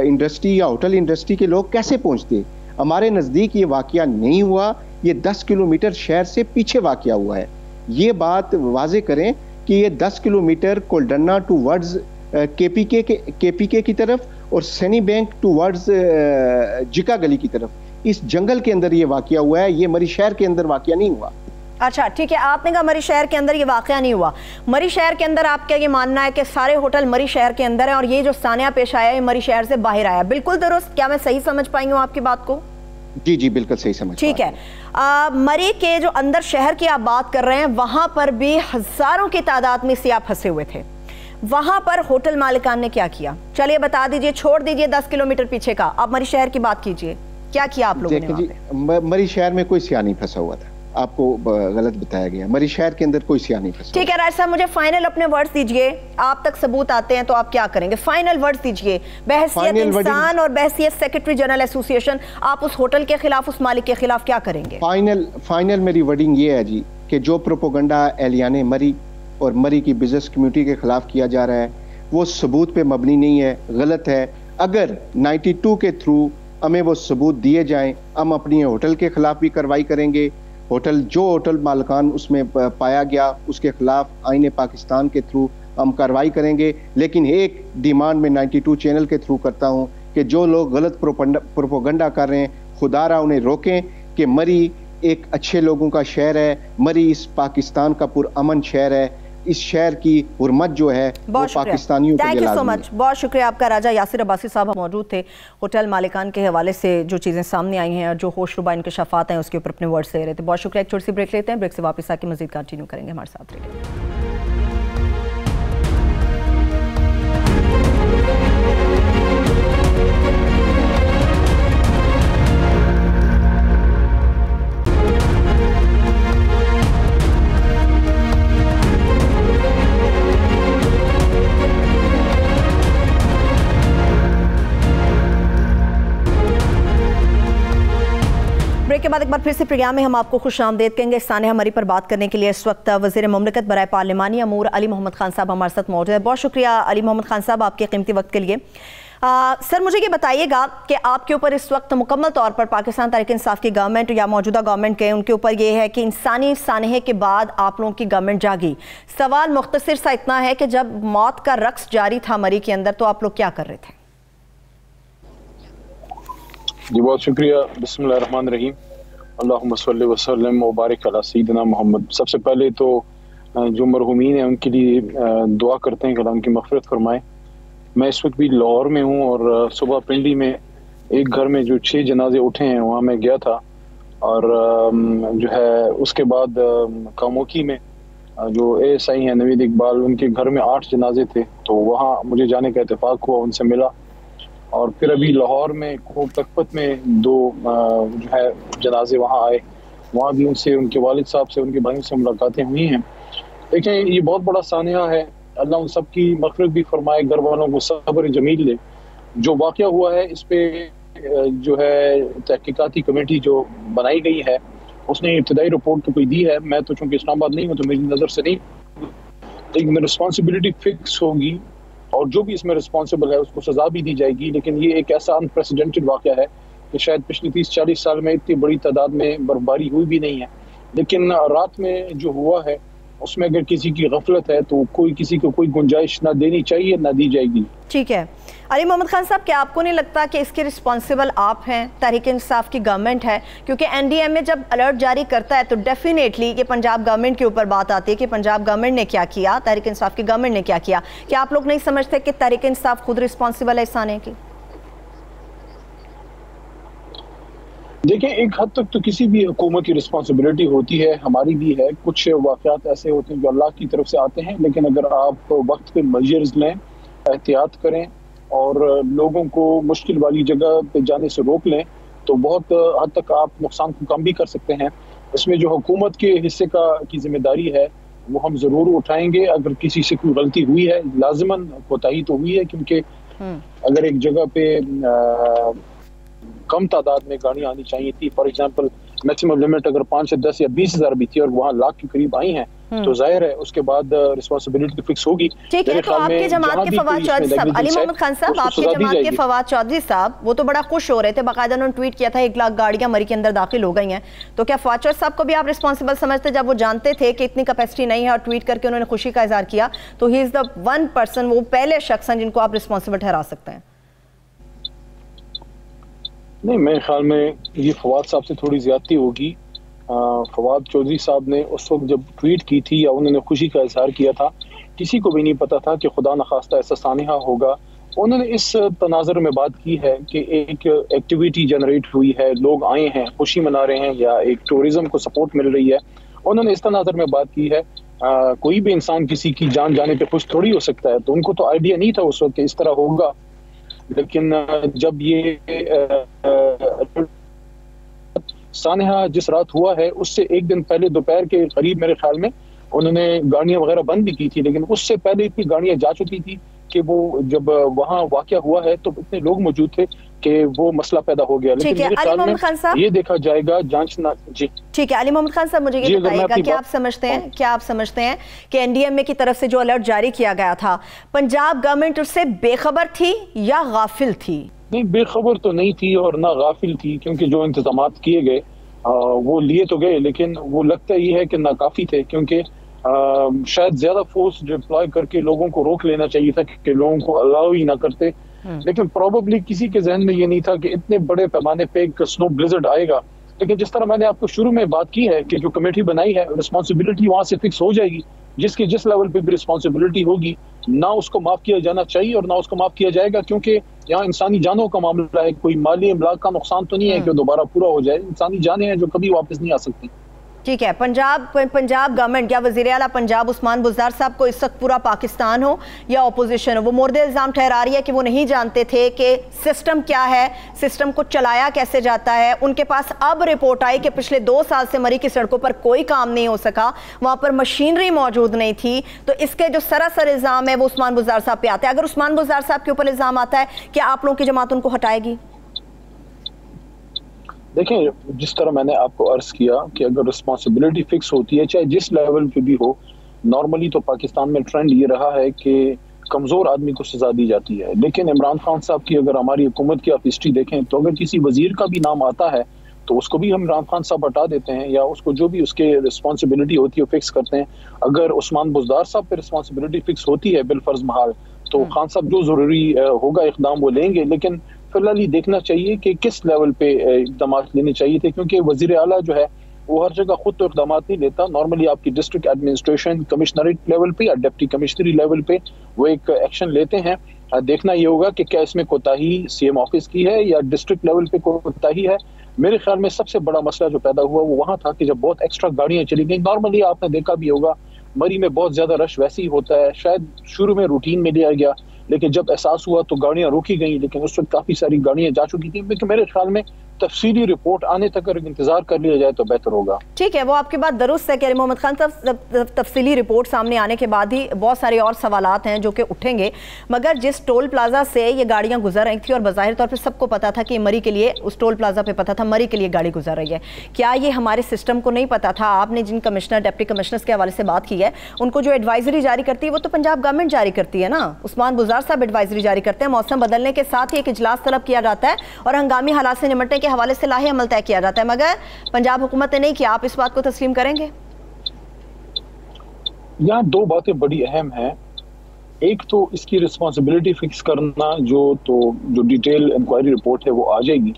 [SPEAKER 4] इंडस्ट्री या होटल इंडस्ट्री के लोग कैसे पहुँचते? हमारे नज़दीक ये वाक़या नहीं हुआ, ये 10 किलोमीटर शहर से पीछे वाक़या हुआ है। ये बात वाजे करें कि ये 10 किलोमीटर कोल्डन्ना टू वर्ड्स केपीके की तरफ और सनी बैंक टू वर्ड्स जिका गली की तरफ, इस जंगल के अंदर ये वाक़या हुआ है, ये मरी शहर के अंदर वाक़या नहीं हुआ।
[SPEAKER 1] अच्छा ठीक है, आपने कहा मरी शहर के अंदर ये वाक़या नहीं हुआ। मरी शहर के अंदर आपका ये मानना है कि सारे होटल मरी शहर के अंदर है और ये जो सानिया पेश आया है मरी शहर से बाहर आया, बिल्कुल दुरुस्त? क्या मैं सही समझ पाई हूँ आपकी बात को?
[SPEAKER 4] जी जी बिल्कुल सही समझ।
[SPEAKER 1] ठीक है, मरी के जो अंदर शहर की आप बात कर रहे हैं, वहां पर भी हजारों की तादाद में सियाह फंसे हुए थे, वहां पर होटल मालिकान ने क्या किया? चलिए बता दीजिए, छोड़ दीजिए 10 किलोमीटर पीछे का, आप मरी शहर की बात कीजिए, क्या किया आप लोगों ने वहां पे?
[SPEAKER 4] मरी शहर में कोई सियाह नहीं फंसा हुआ था, आपको गलत बताया गया। मरी शहर के अंदर कोई सियाह नहीं फंसा।
[SPEAKER 1] ठीक है राज साहब, मुझे फाइनल अपने वर्ड्स दीजिए, आप तक सबूत आते हैं तो आप क्या करेंगे? फाइनल वर्ड्स दीजिए, बहसियत इंसान और बहसियत सेक्रेटरी जनरल एसोसिएशन, आप उस होटल के खिलाफ, उस मालिक के खिलाफ क्या करेंगे?
[SPEAKER 4] फाइनल मेरी वर्डिंग ये है जी कि जो प्रोपोगंडा एलियाने मरी और मरी की बिजनेस कम्युनिटी के खिलाफ किया जा रहा है वो सबूत पे मबनी नहीं है, गलत है। अगर 92 के थ्रू हमें वो सबूत दिए जाएं, हम अपनी होटल के खिलाफ भी कार्रवाई करेंगे। जो होटल मालिकान उसमें पाया गया उसके खिलाफ आईने पाकिस्तान के थ्रू हम कार्रवाई करेंगे। लेकिन एक डिमांड में 92 चैनल के थ्रू करता हूं कि जो लोग गलत प्रोपोगंडा कर रहे हैं, खुदारा उन्हें रोकें कि मरी एक अच्छे लोगों का शहर है, मरी इस पाकिस्तान का पुरअमन शहर है, इस शहर की हुर्मत जो है वो पाकिस्तानियों के लिए लाज़मी है।
[SPEAKER 1] थैंक यू सो मच, बहुत शुक्रिया आपका। राजा यासिर अब्बासी साहब मौजूद थे, होटल मालिकान के हवाले से जो चीज़ें सामने आई हैं और जो होशरुबा इंकशाफात हैं उसके ऊपर अपने वर्ड से रहे थे। बहुत शुक्रिया। एक छोटी सी ब्रेक लेते हैं, ब्रेक से वापस आके मजीद कंटिन्यू करेंगे, हमारे साथ रहिए। के बाद एक बार फिर से प्रोग्राम में हम आपको खुश आमदेद कहेंगे। सानिया मरी पर बात करने के लिए इस वक्त वज़ीर मुमलिकत बराए पार्लिमानी अमूर अली मोहम्मद खान साहब हमारे साथ मौजूद है। बहुत शुक्रिया अली मोहम्मद खान साहब आपके कीमती वक्त के लिए। सर मुझे ये बताइएगा कि आपके ऊपर इस वक्त मुकम्मल तौर पर पाकिस्तान तहरीक इंसाफ की गवर्नमेंट या मौजूदा गवर्नमेंट के उनके ऊपर ये है कि इंसानी सानहे के बाद आप लोगों की गवर्नमेंट जागी। सवाल मुख्तसर सा इतना है कि जब मौत का रक्स जारी था मरी के अंदर तो आप लोग क्या कर रहे थे?
[SPEAKER 5] जी बहुत शुक्रिया। बिस्मिल्लाह रहमान रहीम, अल्लाहुम्मा सल्लि व सल्लिम व बारिक अला सय्यिदिना मोहम्मद। सबसे पहले तो जो मरहूमीन हैं उनके लिए दुआ करते हैं कि अल्लाह उनकी मग़फ़िरत फरमाए। मैं इस वक्त भी लाहौर में हूँ और सुबह पिंडी में एक घर में जो 6 जनाजे उठे हैं वहाँ मैं गया था और जो है उसके बाद कामोकी में जो ASI हैं नवीद इकबाल, उनके घर में 8 जनाजे थे, तो वहाँ मुझे जाने का इत्तेफाक हुआ, उनसे मिला। और फिर अभी लाहौर में कोट तकपत में 2 जो है जनाजे वहाँ आए, वहाँ भी उनसे, उनके वालिद साहब से, उनके भाइयों से मुलाकातें हुई हैं। देखें ये बहुत बड़ा सानिया है, अल्लाह उन सब की मग़फ़िरत भी फरमाए, घर वालों को सब्र जमील दे। जो वाक़या हुआ है इस पे जो है तहकीकाती कमेटी जो बनाई गई है उसने इब्तदाई रिपोर्ट तो कोई दी है। मैं तो चूंकि इस्लामाबाद नहीं हूँ तो मेरी नज़र से नहीं, लेकिन रिस्पॉन्सिबिलिटी फिक्स होगी और जो भी इसमें रिस्पॉन्सिबल है उसको सजा भी दी जाएगी। लेकिन ये एक ऐसा अनप्रेसिडेंटेड वाक़या है कि शायद पिछले 30-40 साल में इतनी बड़ी तादाद में बर्फबारी हुई भी नहीं है। लेकिन रात में जो हुआ है उसमें अगर किसी की गफलत है तो कोई किसी को कोई गुंजाइश ना देनी चाहिए, ना दी जाएगी।
[SPEAKER 1] ठीक है अली मोहम्मद खान साहब, क्या आपको नहीं लगता कि इसके रिस्पॉन्सिबल आप हैं, तहरीक इंसाफ की गवर्नमेंट है? क्योंकि एनडीएमए जब अलर्ट जारी करता है तो डेफिनेटली ये पंजाब गवर्नमेंट के ऊपर बात आती है कि पंजाब गवर्नमेंट ने क्या किया, तहरीक इंसाफ की गवर्नमेंट ने क्या किया। क्या आप लोग नहीं समझते कि तहरीक इंसाफ खुद रिस्पॉन्सिबल है इस आने की?
[SPEAKER 5] देखिए, एक हद तक तो किसी भी हुकूमत की रिस्पॉन्सिबिलिटी होती है, हमारी भी है। कुछ वाक़यात ऐसे होते हैं जो अल्लाह की तरफ से आते हैं, लेकिन अगर आप वक्त पे मेजर्स लें, एहतियात करें और लोगों को मुश्किल वाली जगह पे जाने से रोक लें तो बहुत हद तक आप नुकसान को कम भी कर सकते हैं। इसमें जो हुकूमत के हिस्से की जिम्मेदारी है वो हम ज़रूर उठाएंगे। अगर किसी से कोई गलती हुई है, लाजमन कोताही तो हुई है, क्योंकि अगर एक जगह पे कम तादाद में गाड़ियां आनी चाहिए थी, फॉर एग्जांपल मैक्सिमम लिमिट अगर 5 से 10 या 20 हज़ार भी थी और वहाँ लाख के करीब आई हैं, तो जाहिर है उसके बाद रिस्पॉन्सिबिलिटी फिक्स होगी।
[SPEAKER 1] ठीक है, तो आपके जमात के फवाद चौधरी साहब, अली मोहम्मद खान साहब, आपके जमात के फवाद चौधरी साहब वो तो बड़ा खुश हो रहे थे, बाकायदा उन्होंने ट्वीट किया था 1 लाख गाड़ियां मरी के अंदर दाखिल हो गई हैं। तो क्या फवाद चौधरी साहब को भी आप रिस्पॉन्सिबल समझते जब वो जानते थे कि इतनी कैपेसिटी नहीं है और ट्वीट करके उन्होंने खुशी का इजहार किया? तो he is the one person, वो पहले शख्स हैं जिनको आप रिस्पॉन्सिबल ठहरा सकते हैं।
[SPEAKER 5] नहीं, मेरे ख्याल में ये फवाद साहब से थोड़ी ज्यादती होगी। फवाद चौधरी साहब ने उस वक्त जब ट्वीट की थी या उन्होंने खुशी का इजहार किया था, किसी को भी नहीं पता था कि खुदा न खास्ता ऐसा सानिहा होगा। उन्होंने इस तनाज़र में बात की है कि एक एक्टिविटी जनरेट हुई है, लोग आए हैं, खुशी मना रहे हैं या एक टूरिज्म को सपोर्ट मिल रही है। उन्होंने इस तनाज़र में बात की है। कोई भी इंसान किसी की जान जाने पे खुश थोड़ी हो सकता है, तो उनको तो आइडिया नहीं था उस वक्त इस तरह होगा। लेकिन जब ये सानिहा जिस रात हुआ है उससे एक दिन पहले दोपहर के करीब मेरे ख्याल में उन्होंने गाड़ियां वगैरह बंद भी की थी, लेकिन उससे पहले इतनी गाड़ियां जा चुकी थी कि वो जब वहाँ वाकया हुआ है तो इतने लोग मौजूद थे कि वो मसला पैदा हो गया। लेकिन मेरे ख्याल में ये देखा जाएगा, जांचना। जी ठीक
[SPEAKER 1] है, अली मोहम्मद खान साहब, मुझे ये बताइएगा कि आप समझते हैं कि एनडीएमए की तरफ से जो अलर्ट जारी किया गया था, पंजाब गवर्नमेंट उससे बेखबर थी या गाफिल थी?
[SPEAKER 5] नहीं, बेखबर तो नहीं थी और ना गाफिल थी, क्योंकि जो इंतजाम किए गए वो लिए तो गए, लेकिन वो लगता ही है कि नाकाफी थे। क्योंकि शायद ज्यादा फोर्स डिप्लॉय करके लोगों को रोक लेना चाहिए था कि लोगों को अलाउ ही ना करते, लेकिन प्रोबेबली किसी के जहन में ये नहीं था कि इतने बड़े पैमाने पे एक स्नो ब्लिजर्ड आएगा। लेकिन जिस तरह मैंने आपको शुरू में बात की है कि जो कमेटी बनाई है, रिस्पॉन्सिबिलिटी वहां से फिक्स हो जाएगी। जिसकी जिस लेवल पे भी रिस्पॉन्सिबिलिटी होगी, ना उसको माफ किया जाना चाहिए और ना उसको माफ किया जाएगा, क्योंकि यहाँ इंसानी जानों का मामला है। कोई माली इमलाक का नुकसान तो नहीं है कि दोबारा पूरा हो जाए। इंसानी जानें हैं जो कभी वापस नहीं आ सकती।
[SPEAKER 1] ठीक है, पंजाब गवर्नमेंट या वज़ीर आला पंजाब उस्मान बुज़दार साहब को इस वक्त पूरा पाकिस्तान हो या अपोजिशन हो, वो मोर्दे इल्ज़ाम ठहरा रही है कि वो नहीं जानते थे कि सिस्टम क्या है, सिस्टम को चलाया कैसे जाता है। उनके पास अब रिपोर्ट आई कि पिछले 2 साल से मरी की सड़कों पर कोई काम नहीं हो सका, वहाँ पर मशीनरी मौजूद नहीं थी। तो इसके जो सरासर इल्ज़ाम है वो उस्मान बुज़दार साहब पे आता है। अगर उस्मान बुज़दार साहब के ऊपर इल्ज़ाम आता है, क्या आप लोगों की जमात उनको हटाएगी?
[SPEAKER 5] देखें, जिस तरह मैंने आपको अर्ज किया कि अगर रिस्पॉन्सिबिलिटी फिक्स होती है, चाहे जिस लेवल पे भी हो, नॉर्मली तो पाकिस्तान में ट्रेंड ये रहा है कि कमज़ोर आदमी को सजा दी जाती है। लेकिन इमरान खान साहब की अगर हमारी हुकूमत की आप हिस्ट्री देखें तो अगर किसी वजीर का भी नाम आता है तो उसको भी हम इमरान खान साहब हटा देते हैं या उसको जो भी उसके रिस्पॉन्सिबिलिटी होती है वो फिक्स करते हैं। अगर उस्मान बुज़दार साहब पर रिस्पॉन्सिबिलिटी फिक्स होती है बिलफर्ज महाल, तो खान साहब जो ज़रूरी होगा इक़दाम वो लेंगे। लेकिन फिलहाल ये देखना चाहिए कि किस लेवल पे इक़दाम लेने चाहिए थे, क्योंकि वज़ीर आला जो है वो हर जगह खुद तो इक़दाम नहीं लेता। नॉर्मली आपकी डिस्ट्रिक्ट एडमिनिस्ट्रेशन कमिश्नरेट लेवल पे या डिप्टी कमिश्नरी लेवल पे वो एक एक्शन लेते हैं। देखना ये होगा कि क्या इसमें कोताही सीएम ऑफिस की है या डिस्ट्रिक्ट लेवल पे कोताही है। मेरे ख्याल में सबसे बड़ा मसला जो पैदा हुआ वो वहाँ था कि जब बहुत एक्स्ट्रा गाड़ियाँ चली गई। नॉर्मली आपने देखा भी होगा मरी में बहुत ज्यादा रश वैसे ही होता है, शायद शुरू में रूटीन में लिया गया, लेकिन जब एहसास हुआ तो गाड़ियां रोकी गई। लेकिन उस वक्त काफी सारी गाड़ियां जा चुकी थी। मेरे ख्याल में तफसीली रिपोर्ट आने तक अगर इंतजार कर लिया जाए तो बेहतर होगा।
[SPEAKER 1] ठीक है, वो आपकी बात दुरुस्त है कि अली मोहम्मद खान साहब, तफसीली रिपोर्ट सामने आने के बाद ही बहुत सारे और सवालात हैं जो कि उठेंगे, मगर जिस टोल प्लाजा से ये गाड़ियां गुजर रही थी और बज़ाहिर तौर पे सबको पता था कि मरी के लिए, उस टोल प्लाजा पे पता था मरी के लिए गाड़ी गुजर रही है, क्या ये हमारे सिस्टम को नहीं पता था? आपने जिन कमिश्नर, डिप्टी कमिश्नर्स के हवाले से बात की है, उनको जो एडवाइजरी जारी करती है वो तो पंजाब गवर्नमेंट जारी करती है ना, उस्मान बुज़ार साहब एडवाइजरी जारी करते हैं। मौसम बदलने के साथ ही एक इजलास तलब किया जाता है और हंगामी हालात से निपटने के हवाले से लाहे अमल तय किया जाता है, मगर पंजाब हुकूमत ने नहीं किया। आप इस बात को तस्लीम करेंगे?
[SPEAKER 5] यहाँ दो बातें बड़ी अहम हैं। एक तो इसकी रिस्पॉन्सिबिलिटी फिक्स करना, जो डिटेल इंक्वायरी रिपोर्ट है वो आ जाएगी।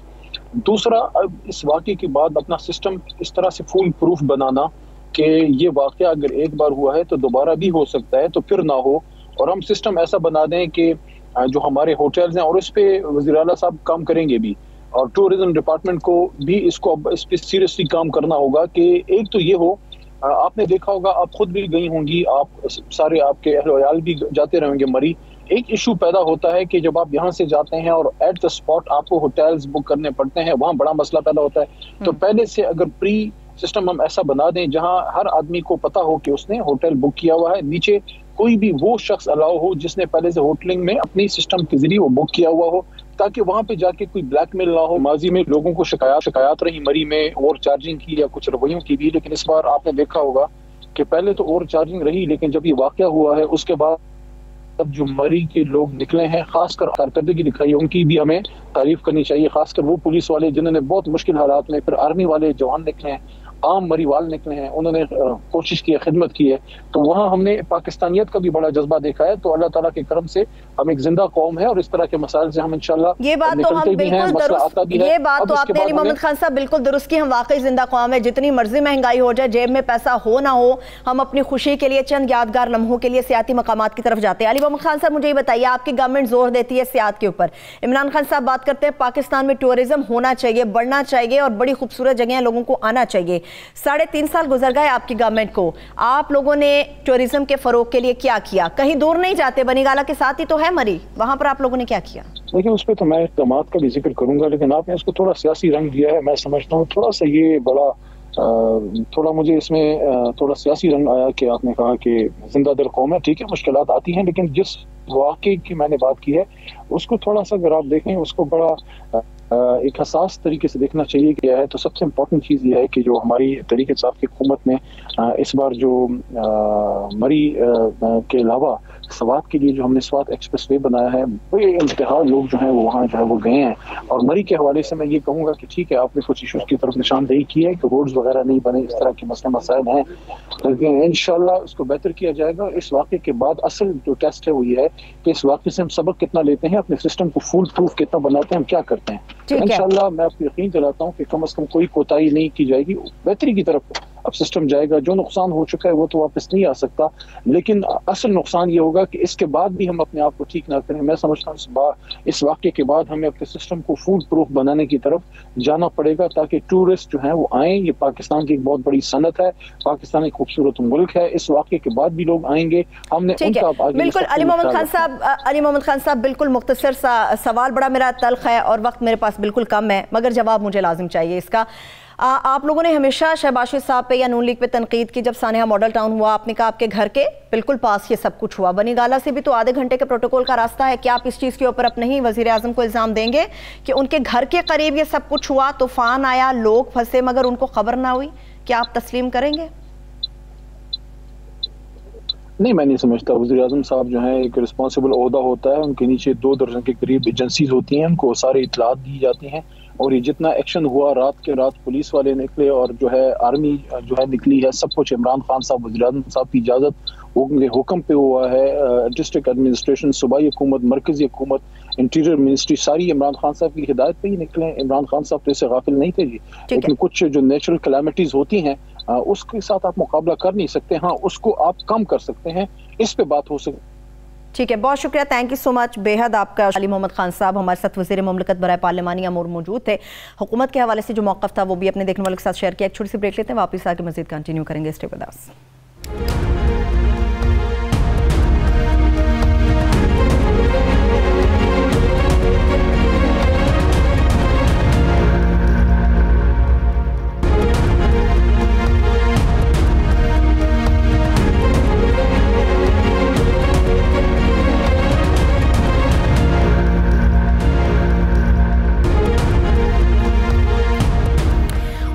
[SPEAKER 5] दूसरा, अब इस वाक़े के बाद अपना सिस्टम इस तरह से फुल प्रूफ बनाना कि ये वाक़या अगर एक बार हुआ है तो दोबारा भी हो सकता है, तो फिर ना हो। और हम सिस्टम ऐसा बना दें कि जो हमारे होटल्स हैं, और इस पे वज़ीर आला साहब काम करेंगे भी, और टूरिज्म डिपार्टमेंट को भी इस पर सीरियसली काम करना होगा कि एक तो ये हो, आपने देखा होगा, आप खुद भी गई होंगी, आप सारे आपके अहल भी जाते रहेंगे मरी। एक इशू पैदा होता है कि जब आप यहाँ से जाते हैं और एट द स्पॉट आपको होटल्स बुक करने पड़ते हैं, वहाँ बड़ा मसला पैदा होता है। तो पहले से अगर प्री सिस्टम हम ऐसा बना दें जहाँ हर आदमी को पता हो कि उसने होटल बुक किया हुआ है, नीचे कोई भी वो शख्स अलाउ हो जिसने पहले से होटलिंग में अपनी सिस्टम के जरिए वो बुक किया हुआ हो, ताकि वहां पे जाके कोई ब्लैकमेल ना हो। माजी में लोगों को शिकायत रही मरी में ओवर चार्जिंग की या कुछ रवैयों की भी, लेकिन इस बार आपने देखा होगा कि पहले तो ओवर चार्जिंग रही, लेकिन जब ये वाकया हुआ है उसके बाद अब जो मरी के लोग निकले हैं, खासकर कारकर्दगी दिखाई है, उनकी भी हमें तारीफ करनी चाहिए। खासकर वो पुलिस वाले जिन्होंने बहुत मुश्किल हालात में, फिर आर्मी वाले जवान निकले हैं, आम मरीवाल निकले हैं, उन्होंने कोशिश की है, खिदमत की है। तो वहाँ हमने पाकिस्तानियत का भी बड़ा जज्बा देखा है। तो अल्लाह ताला के करम से हम एक जिंदा कौम है और इस तरह के मसाइल से हम इंशाल्लाह
[SPEAKER 1] ये बात तो हम बिल्कुल दुरुस्त, ये बात तो आपने अली मोहम्मद खान साहब बिल्कुल दुरुस्त की, हम वाकई जिंदा कौम है। जितनी मर्जी महंगाई हो जाए, जेब में पैसा हो ना हो, हम अपनी खुशी के लिए, चंद यादगार लम्हों के लिए सियाती मकामात की तरफ जाते हैं। अली मोहम्मद खान साहब, मुझे ये बताइए, आपकी गवर्नमेंट जोर देती है सियात के ऊपर, इमरान खान साहब बात करते हैं पाकिस्तान में टूरिज्म होना चाहिए, बढ़ना चाहिए और बड़ी खूबसूरत जगह लोगों को आना चाहिए। 3.5 साल गुजर गए आपकी गवर्नमेंट को, आप लोगों ने टूरिज्म के फरोग के लिए क्या किया? कहीं दूर नहीं जाते, बनीगाला के साथ ही तो है मरी, वहां पर आप लोगों ने क्या किया?
[SPEAKER 5] देखिए, उस पर तो मैं इक़दामात का भी जिक्र करूंगा, लेकिन आपने इसको थोड़ा सियासी रंग दिया है। मैं समझता हूँ थोड़ा सा ये बड़ा थोड़ा मुझे इसमें थोड़ा सियासी रंग आया कि आपने कहा कि जिंदा दिल कौम है। ठीक है, मुश्किलात आती हैं, लेकिन जिस वाक़े की मैंने बात की है उसको थोड़ा सा अगर आप देखें, उसको बड़ा एक हसास तरीके से देखना चाहिए क्या है। तो सबसे इम्पोर्टेंट चीज़ ये है कि जो हमारी तरीके साहब की हुकूमत ने इस बार जो मरी के अलावा स्वात के लिए जो हमने स्वात एक्सप्रेस वे बनाया है, बड़े इंतहा लोग जो हैं वो वहाँ जो है वो गए हैं। और मरी के हवाले से मैं ये कहूँगा कि ठीक है, आपने कुछ इशूज़ की तरफ निशानदेही की है कि रोड्स वगैरह नहीं बने, इस तरह के मसले मसाइल हैं, लेकिन इंशाल्लाह उसको बेहतर किया जाएगा। इस वाक़े के बाद असल जो टेस्ट है वो ये है कि इस वाक़े से हम सबक कितना लेते हैं, अपने सिस्टम को फुल प्रूफ कितना बनाते हैं, हम क्या करते हैं। इंशाल्लाह मैं आपको यकीन दिलाता हूँ कि कम से कम कोई कोताही नहीं की जाएगी, बेहतरी की तरफ अब सिस्टम जाएगा। जो नुकसान हो चुका है वो तो वापस नहीं आ सकता, लेकिन असल नुकसान ये होगा कि इसके बाद भी हम अपने आप को ठीक ना करें। मैं समझता हूँ इस वाक़े के बाद हमें अपने सिस्टम को फुल प्रूफ बनाने की तरफ जाना पड़ेगा, ताकि टूरिस्ट जो हैं वो आएँ। ये पाकिस्तान की एक बहुत बड़ी सनत है, पाकिस्तान एक खूबसूरत मुल्क है, इस वाक़े के बाद भी लोग आएंगे। हमने उनका
[SPEAKER 1] बिल्कुल अली मोहम्मद खान साहब बिल्कुल मुख्तसर सा सवाल, बड़ा मेरा तल्ख है और वक्त मेरे पास बिल्कुल कम है, मगर जवाब मुझे लाजिम चाहिए इसका। आप लोगों ने हमेशा शहबाज शरीफ साहब पे या नून लीग पे तनकीद की। जब सानिया मॉडल टाउन हुआ, आपने कहा आपके घर के बिल्कुल पास ये सब कुछ हुआ। बनीगाला से भी तो आधे घंटे के प्रोटोकॉल का रास्ता है। क्या आप इस चीज़ के ऊपर अपने ही वज़ीर आज़म को इल्ज़ाम देंगे कि उनके घर के करीब ये सब कुछ हुआ, तूफान आया, लोग फंसे, मगर उनको खबर ना हुई? क्या आप तस्लीम करेंगे?
[SPEAKER 5] नहीं, मैं नहीं समझता। वज़ीर आज़म साहब जो है एक रिस्पॉन्सिबल ओहदा होता है, उनके नीचे 2 दर्जन के करीब एजेंसीज होती हैं, उनको सारी इतलात दी जाती हैं। और ये जितना एक्शन हुआ, रात के रात पुलिस वाले निकले और जो है आर्मी जो है निकली है, सब कुछ इमरान खान साहब, वज़ीर आज़म साहब की इजाज़त, उनके हुक्म पे हुआ है। डिस्ट्रिक्ट एडमिनिस्ट्रेशन, सूबाई हुकूमत, मरकजी हुकूमत, इंटीरियर मिनिस्ट्री, सारी इमरान खान साहब की हिदायत पे ही निकले। इमरान खान साहब तो इससे गाफिल नहीं थे जी। लेकिन कुछ जो नेचुरल कैलामिटीज होती हैं उसके साथ आप मुकाबला कर नहीं सकते। हाँ, उसको आप कम कर सकते हैं, इस पे बात हो सकती।
[SPEAKER 1] ठीक है, बहुत शुक्रिया, थैंक यू सो मच बेहद आपका। अली मोहम्मद खान साहब हमारे साथ वज़ीर मुमलिकत बराए पार्लिमानी अमूर मौजूद थे। हुकूमत के हवाले से जो मौक़िफ़ था वो भी अपने देखने वालों के साथ शेयर किया। एक छोटी सी ब्रेक लेते हैं, वापस आके मज़ीद कंटिन्यू करेंगे। Stay with us.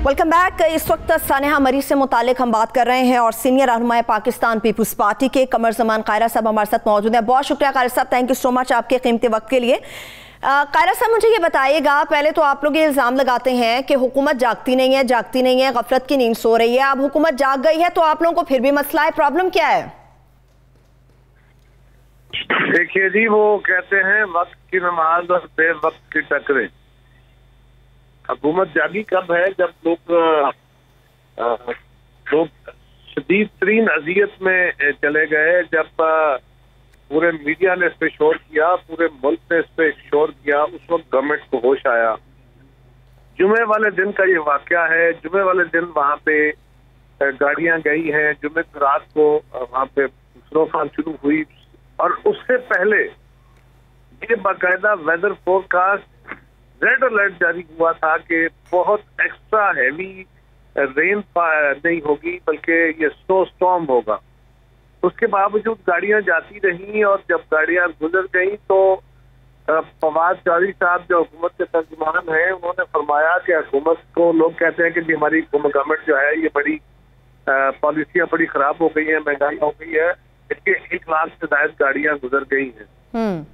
[SPEAKER 1] Welcome back. इस वक्त सानेहा मरी से मुतालिक हम बात कर रहे हैं और सीनियर रहनुमा पाकिस्तान पीपुल्स पार्टी के कमर ज़मान कायरा साहब हमारे साथ मौजूद हैं। बहुत शुक्रिया कायरा साहब, थैंक यू सो मच आपके कीमती वक्त के लिए। कायरा साहब, मुझे ये बताइएगा, पहले तो आप लोग ये इल्ज़ाम लगाते हैं कि हुकूमत जागती नहीं है, गफलत की नींद सो रही है। अब हुकूमत जाग गई है तो आप लोगों को फिर भी मसला है, प्रॉब्लम क्या है?
[SPEAKER 6] देखिए जी, वो कहते हैं वक्त की नमाज और बेवक्त की टकरे। हुकूमत जागी कब है? जब लोग शदीद तरीन अजियत में चले गए, जब पूरे मीडिया ने इस पे शोर किया, पूरे मुल्क ने इस पे शोर किया, उस वक्त गवर्नमेंट को होश आया। जुमे वाले दिन का ये वाकया है। जुमे वाले दिन वहाँ पे गाड़ियां गई हैं, जुमे की रात को वहाँ पे स्नोफॉल शुरू हुई और उससे पहले ये बाकायदा वेदर फोरकास्ट रेड अलर्ट जारी हुआ था कि बहुत एक्स्ट्रा हैवी रेन नहीं होगी बल्कि ये स्नो स्टॉर्म होगा। उसके बावजूद गाड़ियां जाती रही और जब गाड़ियां गुजर गई तो फवाद चौधरी साहब जो हुकूमत के तर्जुमान हैं, उन्होंने फरमाया कि हुकूमत को लोग कहते हैं कि हमारी गवर्नमेंट जो है ये बड़ी पॉलिसियां बड़ी खराब हो गई है, महंगाई हो गई है, इसके 1 लाख से ज्यादा गाड़ियां गुजर गई हैं।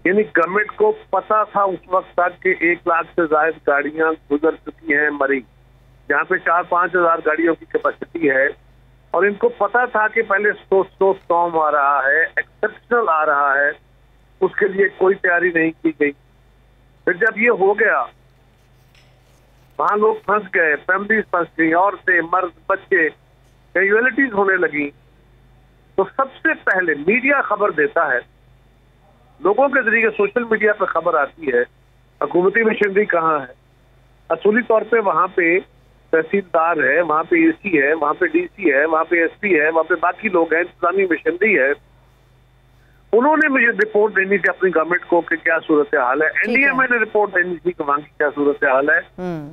[SPEAKER 6] यानी गवर्नमेंट को पता था उस वक्त तक कि 1 लाख से ज्यादा गाड़ियां गुजर चुकी हैं मरी, जहाँ पे 4-5 हजार गाड़ियों की कैपेसिटी है। और इनको पता था कि पहले स्नो स्टॉर्म आ रहा है, एक्सेप्शनल आ रहा है, उसके लिए कोई तैयारी नहीं की गई। फिर जब ये हो गया, वहां लोग फंस गए, फैमिलीज फंस गई, औरतें, मर्द, बच्चे, कैजुअलिटीज होने लगी। तो सबसे पहले मीडिया खबर देता है, लोगों के जरिए सोशल मीडिया पर खबर आती है हुकूमती मशीनरी कहाँ है। असूली तौर पे वहाँ पे तहसीलदार है, वहाँ पे एसी है, वहाँ पे डीसी है, वहाँ पे एसपी है, वहाँ पे बाकी लोग हैं, इंतजामी मशीनरी है। उन्होंने मुझे रिपोर्ट देनी थी अपनी गवर्नमेंट को कि क्या सूरत हाल है। एनडीएमए ने रिपोर्ट देनी थी कि वहाँ की क्या सूरत हाल है।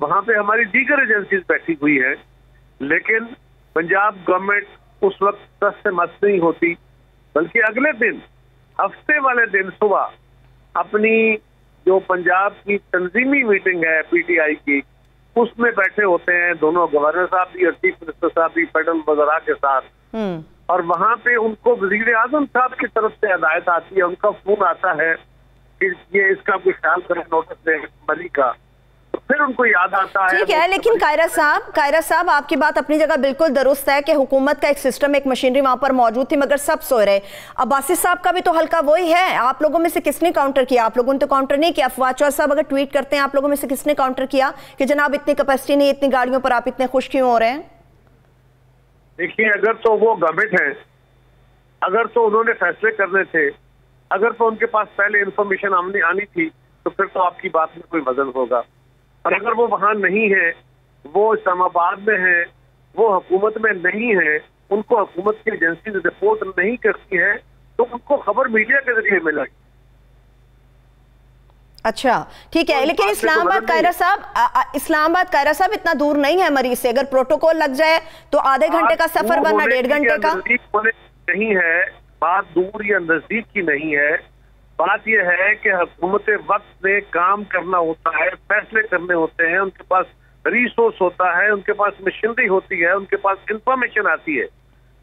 [SPEAKER 6] वहाँ पे हमारी दीगर एजेंसीज बैठी हुई है, लेकिन पंजाब गवर्नमेंट उस वक्त दस से मत नहीं होती, बल्कि अगले दिन, हफ्ते वाले दिन सुबह अपनी जो पंजाब की तंजीमी मीटिंग है पीटीआई की, उसमें बैठे होते हैं दोनों गवर्नर साहब भी और चीफ मिनिस्टर साहब भी फेडरल वज़रा के साथ। और वहां पे उनको वज़ीर आज़म साहब की तरफ से हिदायत आती है, उनका फोन आता है कि ये इसका कुछ ख्याल करें, नोटिस दें मरी का। तो फिर उनको याद आता है।
[SPEAKER 1] ठीक है, लेकिन कायरा साहब आपकी बात अपनी जगह बिल्कुल दुरुस्त है कि हुकूमत का एक सिस्टम, एक मशीनरी वहां पर मौजूद थी, मगर सब सो रहे। अब्बासी साहब का भी तो हल्का वही है। आप लोगों में से किसने काउंटर किया? आप लोगों ने तो काउंटर नहीं किया। फवाद चौधरी साहब अगर ट्वीट करते हैं, आप लोगों में से किसने काउंटर किया कि जनाब इतनी कैपेसिटी नहीं, इतनी गाड़ियों पर आप इतने खुश क्यों हो रहे हैं?
[SPEAKER 6] देखिए, अगर तो वो गवर्नमेंट है, अगर तो उन्होंने फैसले करने थे, अगर तो उनके पास पहले इंफॉर्मेशन आनी थी, तो फिर तो आपकी बात में कोई वजन होगा। और अगर वो वहां नहीं है, वो इस्लामाबाद में है, वो हुकूमत में नहीं है, उनको हुकूमत की एजेंसी रिपोर्ट नहीं करती है, तो उनको खबर मीडिया के जरिए मिलेगी।
[SPEAKER 1] अच्छा, ठीक है, लेकिन इस्लामाबाद कायरा साहब इतना दूर नहीं है मरीज से। अगर प्रोटोकॉल लग जाए तो आधे घंटे का सफर बनना 1.5 घंटे का
[SPEAKER 6] नहीं है। बात दूर या नजदीक की नहीं है, बात यह है कि हुकूमत वक्त में काम करना होता है, फैसले करने होते हैं, उनके पास रिसोर्स होता है, उनके पास मशीनरी होती है, उनके पास इंफॉर्मेशन आती है।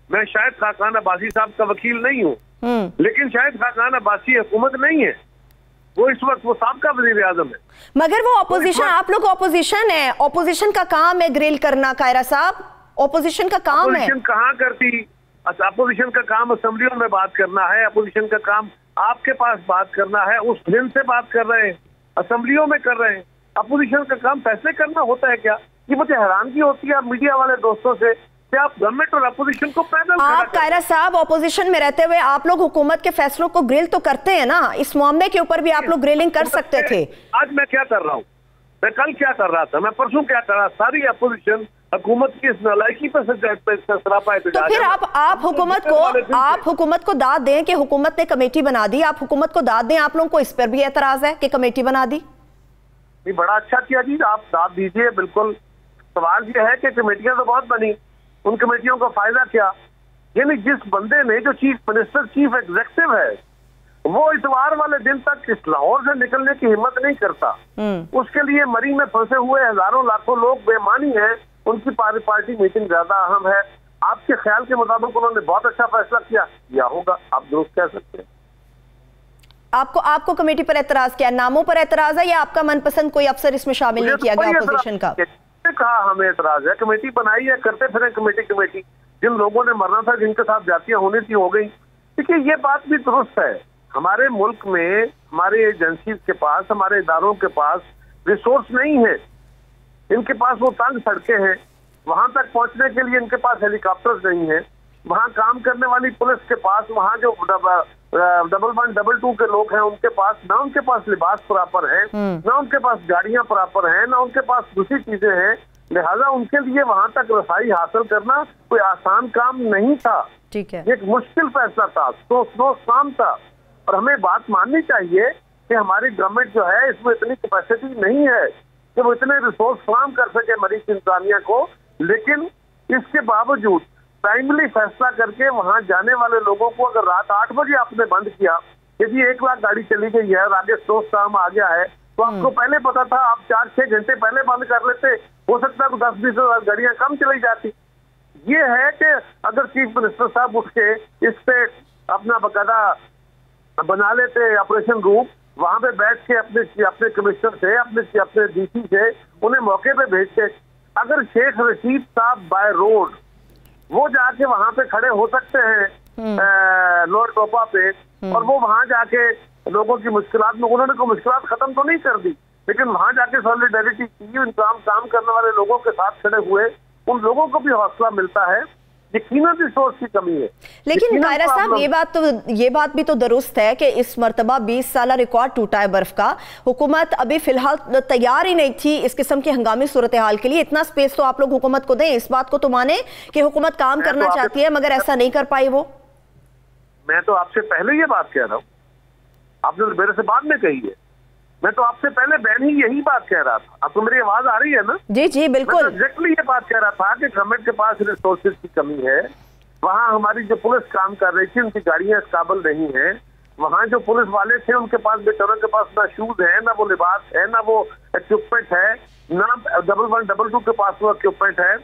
[SPEAKER 6] मैं शायद खाकान अब्बासी साहब का वकील नहीं हूँ, लेकिन शायद खाकान अब्बासी हुकूमत नहीं है, वो इस वक्त वो साहब वज़ीर आज़म है।
[SPEAKER 1] मगर वो ऑपोजिशन, आप लोग ऑपोजिशन है, ऑपोजिशन का काम है ग्रिल करना। कायरा साहब, ऑपोजिशन का काम है।
[SPEAKER 6] ऑपोजिशन कहाँ करती? अपोजिशन का काम असेंबलियों में बात करना है, अपोजिशन का काम आपके पास बात करना है, उस दिन से बात कर रहे हैं, असेंबलियों में कर रहे हैं। अपोजिशन का काम फैसले करना होता है क्या? ये मुझे हैरानगी होती है मीडिया वाले दोस्तों से कि आप गवर्नमेंट और अपोजिशन को पैदल।
[SPEAKER 1] आप कायरा साहब ऑपोजिशन में रहते हुए आप लोग हुकूमत के फैसलों को ग्रिल तो करते हैं ना, इस मामले के ऊपर भी आप लोग ग्रिलिंग कर सकते थे।
[SPEAKER 6] आज मैं क्या कर रहा हूँ, मैं कल क्या कर रहा था, मैं परसों क्या कर रहा, सारी अपोजिशन हुकूमत की इस नालायकी पर सरापा।
[SPEAKER 1] तो फिर आप हुकूमत को दाद दें कि हुकूमत ने कमेटी बना दी, आप हुकूमत को दाद दें। आप लोगों को इस पर भी एतराज है कि कमेटी बना दी?
[SPEAKER 6] नहीं, बड़ा अच्छा किया जी, आप दाद दीजिए। बिल्कुल, सवाल यह है कि कमेटियां तो बहुत बनी, उन कमेटियों का फायदा क्या? यानी जिस बंदे ने, जो चीफ मिनिस्टर, चीफ एग्जीक्यूटिव है, वो इतवार वाले दिन तक इस लाहौर से निकलने की हिम्मत नहीं करता, उसके लिए मरी में फंसे हुए हजारों लाखों लोग बेमानी हैं, उनकी पार्टी मीटिंग ज्यादा अहम है। आपके ख्याल के मुताबिक उन्होंने बहुत अच्छा फैसला किया होगा, आप दुरुस्त कह सकते हैं।
[SPEAKER 1] आपको कमेटी पर एतराज क्या है? नामों पर एतराज है या आपका मनपसंद कोई अफसर इसमें शामिल नहीं किया गया अपोजिशन का?
[SPEAKER 6] कहा हमें एतराज है, कमेटी बनाई है, करते फिर कमेटी जिन लोगों ने मरना था, जिनके साथ जातियां होनी थी, हो गई। देखिए ये बात भी दुरुस्त है, हमारे मुल्क में हमारे एजेंसीज के पास, हमारे इदारों के पास रिसोर्स नहीं है। इनके पास वो तंग सड़कें हैं, वहां तक पहुंचने के लिए इनके पास हेलीकॉप्टर्स नहीं है। वहां काम करने वाली पुलिस के पास, वहां जो डबल 1 डबल 2 के लोग हैं उनके पास ना उनके पास लिबास प्रॉपर है, ना उनके पास गाड़ियां प्रॉपर हैं, ना उनके पास दूसरी चीजें हैं। लिहाजा उनके लिए वहां तक रसाई हासिल करना कोई आसान काम नहीं था।
[SPEAKER 1] ठीक है,
[SPEAKER 6] एक मुश्किल फैसला था, तो काम था। और हमें बात माननी चाहिए कि हमारी गवर्नमेंट जो है इसमें इतनी कैपेसिटी नहीं है कि वो इतने रिसोर्स फराहम कर सके मरीज इंसानिया को। लेकिन इसके बावजूद टाइमली फैसला करके वहां जाने वाले लोगों को अगर रात 8 बजे आपने बंद किया, यदि 1 लाख गाड़ी चली गई है और आगे स्टोव काम आ गया है, तो आपको पहले पता था, आप 4-6 घंटे पहले बंद कर लेते, हो सकता है तो 10-20 हजार गाड़ियां कम चली जाती। ये है कि अगर चीफ मिनिस्टर साहब उठ के इस पे अपना बकायदा बना लेते ऑपरेशन रूम, वहां पे बैठ के अपने कमिश्नर से, अपने डीसी से उन्हें मौके पे भेजते। अगर शेख रशीद साहब बाय रोड वो जाके वहां पे खड़े हो सकते हैं लोअर टोपा पे, और वो वहां जाके लोगों की मुश्किलात में, उन्होंने कोई मुश्किलात खत्म तो नहीं कर दी, लेकिन वहां जाके सॉलिडेरिटी की, इंतजाम काम करने वाले लोगों के साथ खड़े हुए, उन लोगों को भी हौसला मिलता है। यकीनन रिसोर्स की कमी है।
[SPEAKER 1] लेकिन कायरा साहब ये बात भी तो दुरुस्त है कि इस मर्तबा 20 साल रिकॉर्ड टूटा है बर्फ का। हुकूमत अभी फिलहाल तैयार ही नहीं थी इस किस्म की हंगामी सूरत हाल के लिए। इतना स्पेस तो आप लोग हुकूमत को दें, इस बात को तो माने कि हुकूमत काम करना चाहती है मगर ऐसा नहीं कर पाई। वो
[SPEAKER 6] मैं तो आपसे पहले ये बात कह रहा हूँ, आपने मेरे से बाद में कही है। मैं तो आपसे पहले बहन ही यही बात कह रहा था। आपको मेरी आवाज आ रही है ना?
[SPEAKER 1] जी जी बिल्कुल।
[SPEAKER 6] मैं तो एग्जैक्टली ये बात कह रहा था कि गवर्नमेंट के पास रिसोर्सेज की कमी है। वहाँ हमारी जो पुलिस काम कर रही थी उनकी गाड़ियां इस काबिल नहीं है। वहाँ जो पुलिस वाले थे उनके पास, बेचारों के पास ना शूज है, ना वो लिबास है, ना वो इक्विपमेंट है, ना डबल 1 डबल 2 के पास वो इक्विपमेंट है।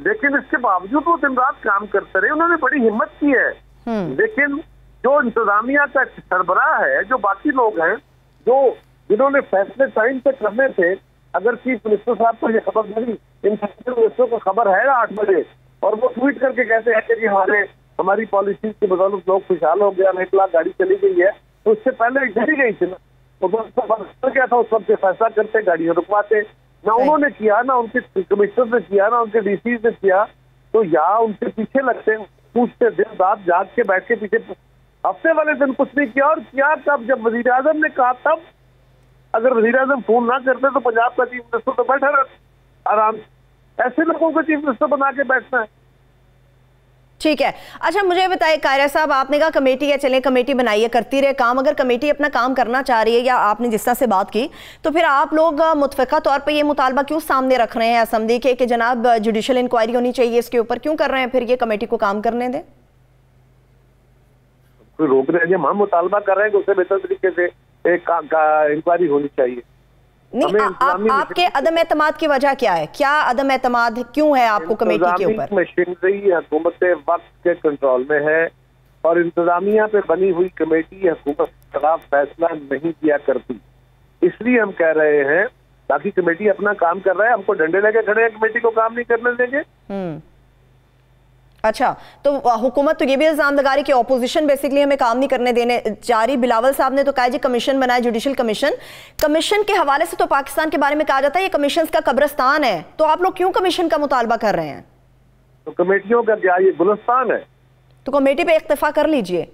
[SPEAKER 6] लेकिन इसके बावजूद वो दिन रात काम करते रहे, उन्होंने बड़ी हिम्मत की है। लेकिन जो इंतजामिया का सरबराह है, जो बाकी लोग हैं, जो जिन्होंने फैसले टाइम पे करने थे, अगर चीफ मिनिस्टर साहब को ये खबर मिली, इन मिनिस्टरों को खबर है 8 बजे, और वो ट्वीट करके कहते हैं कि हमारी पॉलिसी की बदौलत लोग खुशहाल हो गया, 1 लाख गाड़ी चली गई है, तो उससे पहले चली गई थी ना, तो क्या था, उस वक्त फैसला करते, गाड़ियां रुकवाते। ना उन्होंने किया, ना उनके कमिश्नर ने किया, ना उनके डीसी ने किया। तो या उनके पीछे लगते, पूछते, दिन रात जाग के बैठ के पीछे, हफ्ते वाले दिन कुछ नहीं किया। और क्या कब, जब वजीर आजम ने कहा तब, अगर वजीर आजम फोन ना करते तो पंजाब का चीफ मिनिस्टर तो बैठा रहता आराम। ऐसे लोगों को चीफ मिनिस्टर बना के बैठना है।
[SPEAKER 1] ठीक है, अच्छा मुझे बताइए कायरा साहब, आपने कहा कमेटी है, चलें कमेटी बनाइए, करती रहे काम। अगर कमेटी अपना काम करना चाह रही है, या आपने जिस तरह से बात की, तो फिर आप लोग मुतफ़िक़ा तौर पर ये मुतालबा क्यों सामने रख रहे हैं असम्बली के कि जनाब जुडिशल इंक्वायरी होनी चाहिए इसके ऊपर? क्यों कर रहे हैं फिर ये कमेटी को काम करने दें?
[SPEAKER 6] कोई रोक रहे हैं? हम मुतालबा कर रहे हैं कि उससे बेहतर तरीके से एक इंक्वायरी होनी चाहिए।
[SPEAKER 1] नहीं, आपके अदम एतमाद की वजह क्या है? क्या अदम एतमाद क्यों है आपको कमेटी के ऊपर?
[SPEAKER 6] मशीनरी हुकूमत वक्त के कंट्रोल में है, और इंतजामिया पे बनी हुई कमेटी हुकूमत के खिलाफ फैसला नहीं किया करती। इसलिए हम कह रहे हैं, ताकि कमेटी अपना काम कर रहा है, हमको डंडे लेके खड़े हैं, कमेटी को काम नहीं करने देंगे।
[SPEAKER 1] अच्छा, तो हुकूमत तो ये भी इल्जाम लगा रही कि ऑपोजिशन बेसिकली हमें काम नहीं करने देने जा रही। बिलावल साहब ने तो कहा जी कमीशन बनाए, जुडिशल कमीशन। कमीशन के हवाले से तो पाकिस्तान के बारे में कहा जाता है ये कमीशन का कब्रिस्तान है, तो आप लोग क्यों कमीशन का मुतालबा कर रहे हैं?
[SPEAKER 6] तो कमेटियों का क्या ये गुलिस्तान है? तो
[SPEAKER 1] कमेटी पे इख्तिफा कर लीजिए।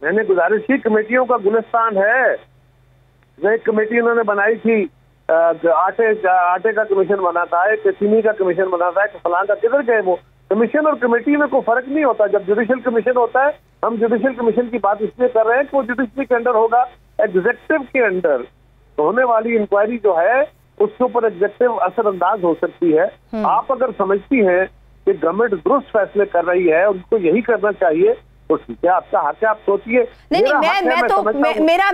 [SPEAKER 6] मैंने गुजारिश की, कमेटियों का गुलिस्तान है। एक कमेटी उन्होंने बनाई थी, आटे का कमीशन बना था, एक चीनी का कमीशन बना था, एक फलां का, किधर गए वो? कमीशन और कमेटी में कोई फर्क नहीं होता। जब जुडिशल कमीशन होता है, हम जुडिशल कमीशन की बात इसलिए कर रहे हैं कि वो जुडिशरी के अंडर होगा, एग्जीक्यूटिव के अंडर होने वाली इंक्वायरी जो है उसके ऊपर एग्जीक्यूटिव असरअंदाज हो सकती है। आप अगर समझती हैं कि गवर्नमेंट दुरुस्त फैसले कर रही है, उनको यही करना चाहिए, तो ठीक है, आपका हक है, आप सोचिए।
[SPEAKER 1] नहीं,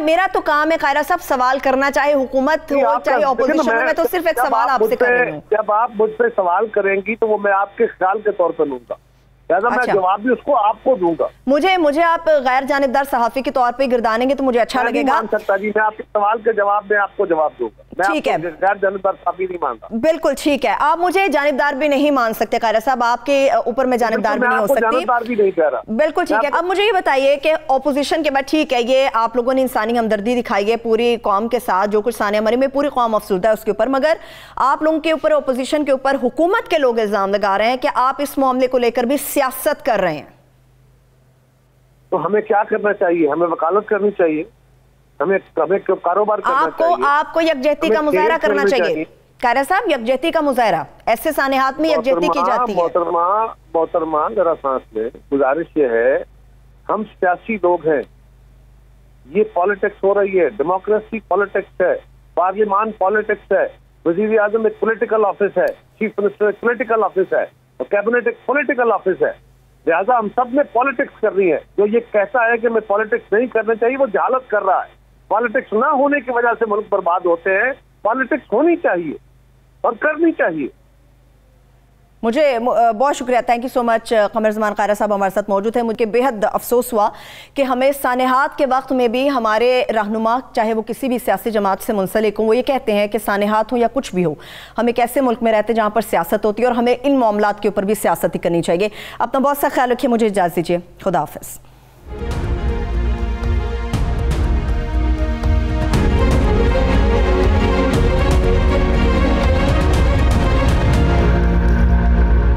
[SPEAKER 1] मेरा तो काम है कायरा साहब सवाल करना, चाहे हुकूमत हो चाहे ऑपोजिशन हो। मैं तो सिर्फ एक सवाल आपसे कर रही हूँ।
[SPEAKER 6] जब आप मुझसे सवाल करेंगी तो वो मैं आपके ख्याल के तौर पर लूंगा,
[SPEAKER 1] अच्छा।
[SPEAKER 6] मैं जवाब भी उसको आपको दूंगा।
[SPEAKER 1] मुझे आप गैर जानिबदार सहाफी के तौर पे गिरदानेंगे तो मुझे अच्छा लगेगा।
[SPEAKER 6] मान सकता जी, मैं आपके सवाल के जवाब में आपको जवाब दूंगा।
[SPEAKER 1] ठीक है,
[SPEAKER 6] गैर जानिबदार सहाफी नहीं मानता।
[SPEAKER 1] बिल्कुल ठीक है, आप मुझे जानिबदार भी नहीं मान सकते कायरा साहब, आपके ऊपर मैं जानिबदार भी नहीं हो सकती।
[SPEAKER 6] जानिबदार भी नहीं कह रहा।
[SPEAKER 1] बिल्कुल ठीक है। अब मुझे ये बताइए कि ऑपोजिशन के बाद ठीक है, ये आप लोगों ने इंसानी हमदर्दी दिखाई है पूरी कौम के साथ, जो कुछ सानिया मरीम में पूरी कौम अफसुर्दा है उसके ऊपर, मगर आप लोगों के ऊपर, ऑपोजिशन के ऊपर हुकूमत के लोग इल्जाम लगा रहे हैं कि आप इस मामले को लेकर भी सियासत कर रहे हैं।
[SPEAKER 6] तो हमें क्या करना चाहिए? हमें वकालत करनी चाहिए, हमें कारोबार करना चाहिए।
[SPEAKER 1] आपको यकजहती का मुजाहरा करना चाहिए कायरा साहब, यकजहती का मुजाहरा, ऐसे सानेहात में यकजहती की जाती है।
[SPEAKER 6] मोहतरमा जरा सांस ले, गुजारिश ये है, हम सियासी लोग हैं, ये पॉलिटिक्स हो रही है, डेमोक्रेसी पॉलिटिक्स है, पार्लियामान पॉलिटिक्स है, वजीर आजम एक पॉलिटिकल ऑफिस है, चीफ मिनिस्टर एक पॉलिटिकल ऑफिस है, और कैबिनेट एक पॉलिटिकल ऑफिस है। लिहाजा हम सब ने पॉलिटिक्स करनी है। जो ये कहता है कि मैं पॉलिटिक्स नहीं करना चाहिए, वो जहालत कर रहा है। पॉलिटिक्स ना होने की वजह से मुल्क बर्बाद होते हैं। पॉलिटिक्स होनी चाहिए और करनी चाहिए।
[SPEAKER 1] मुझे बहुत शुक्रिया, थैंक यू सो मच। कमर ज़मान कायरा साहब हमारे साथ मौजूद हैं। मुझे बेहद अफसोस हुआ कि हमें सानेहात के वक्त में भी हमारे रहनुमा, चाहे वो किसी भी सियासी जमात से मुंसलिक हो, वो ये कहते हैं कि सानेहात हो या कुछ भी हो, हम एक ऐसे मुल्क में रहते हैं जहाँ पर सियासत होती है और हमें इन मामलात के ऊपर भी सियासत ही करनी चाहिए। अपना बहुत सा ख्याल रखिए, मुझे इजाज़त दीजिए, खुदा हाफ़िज़।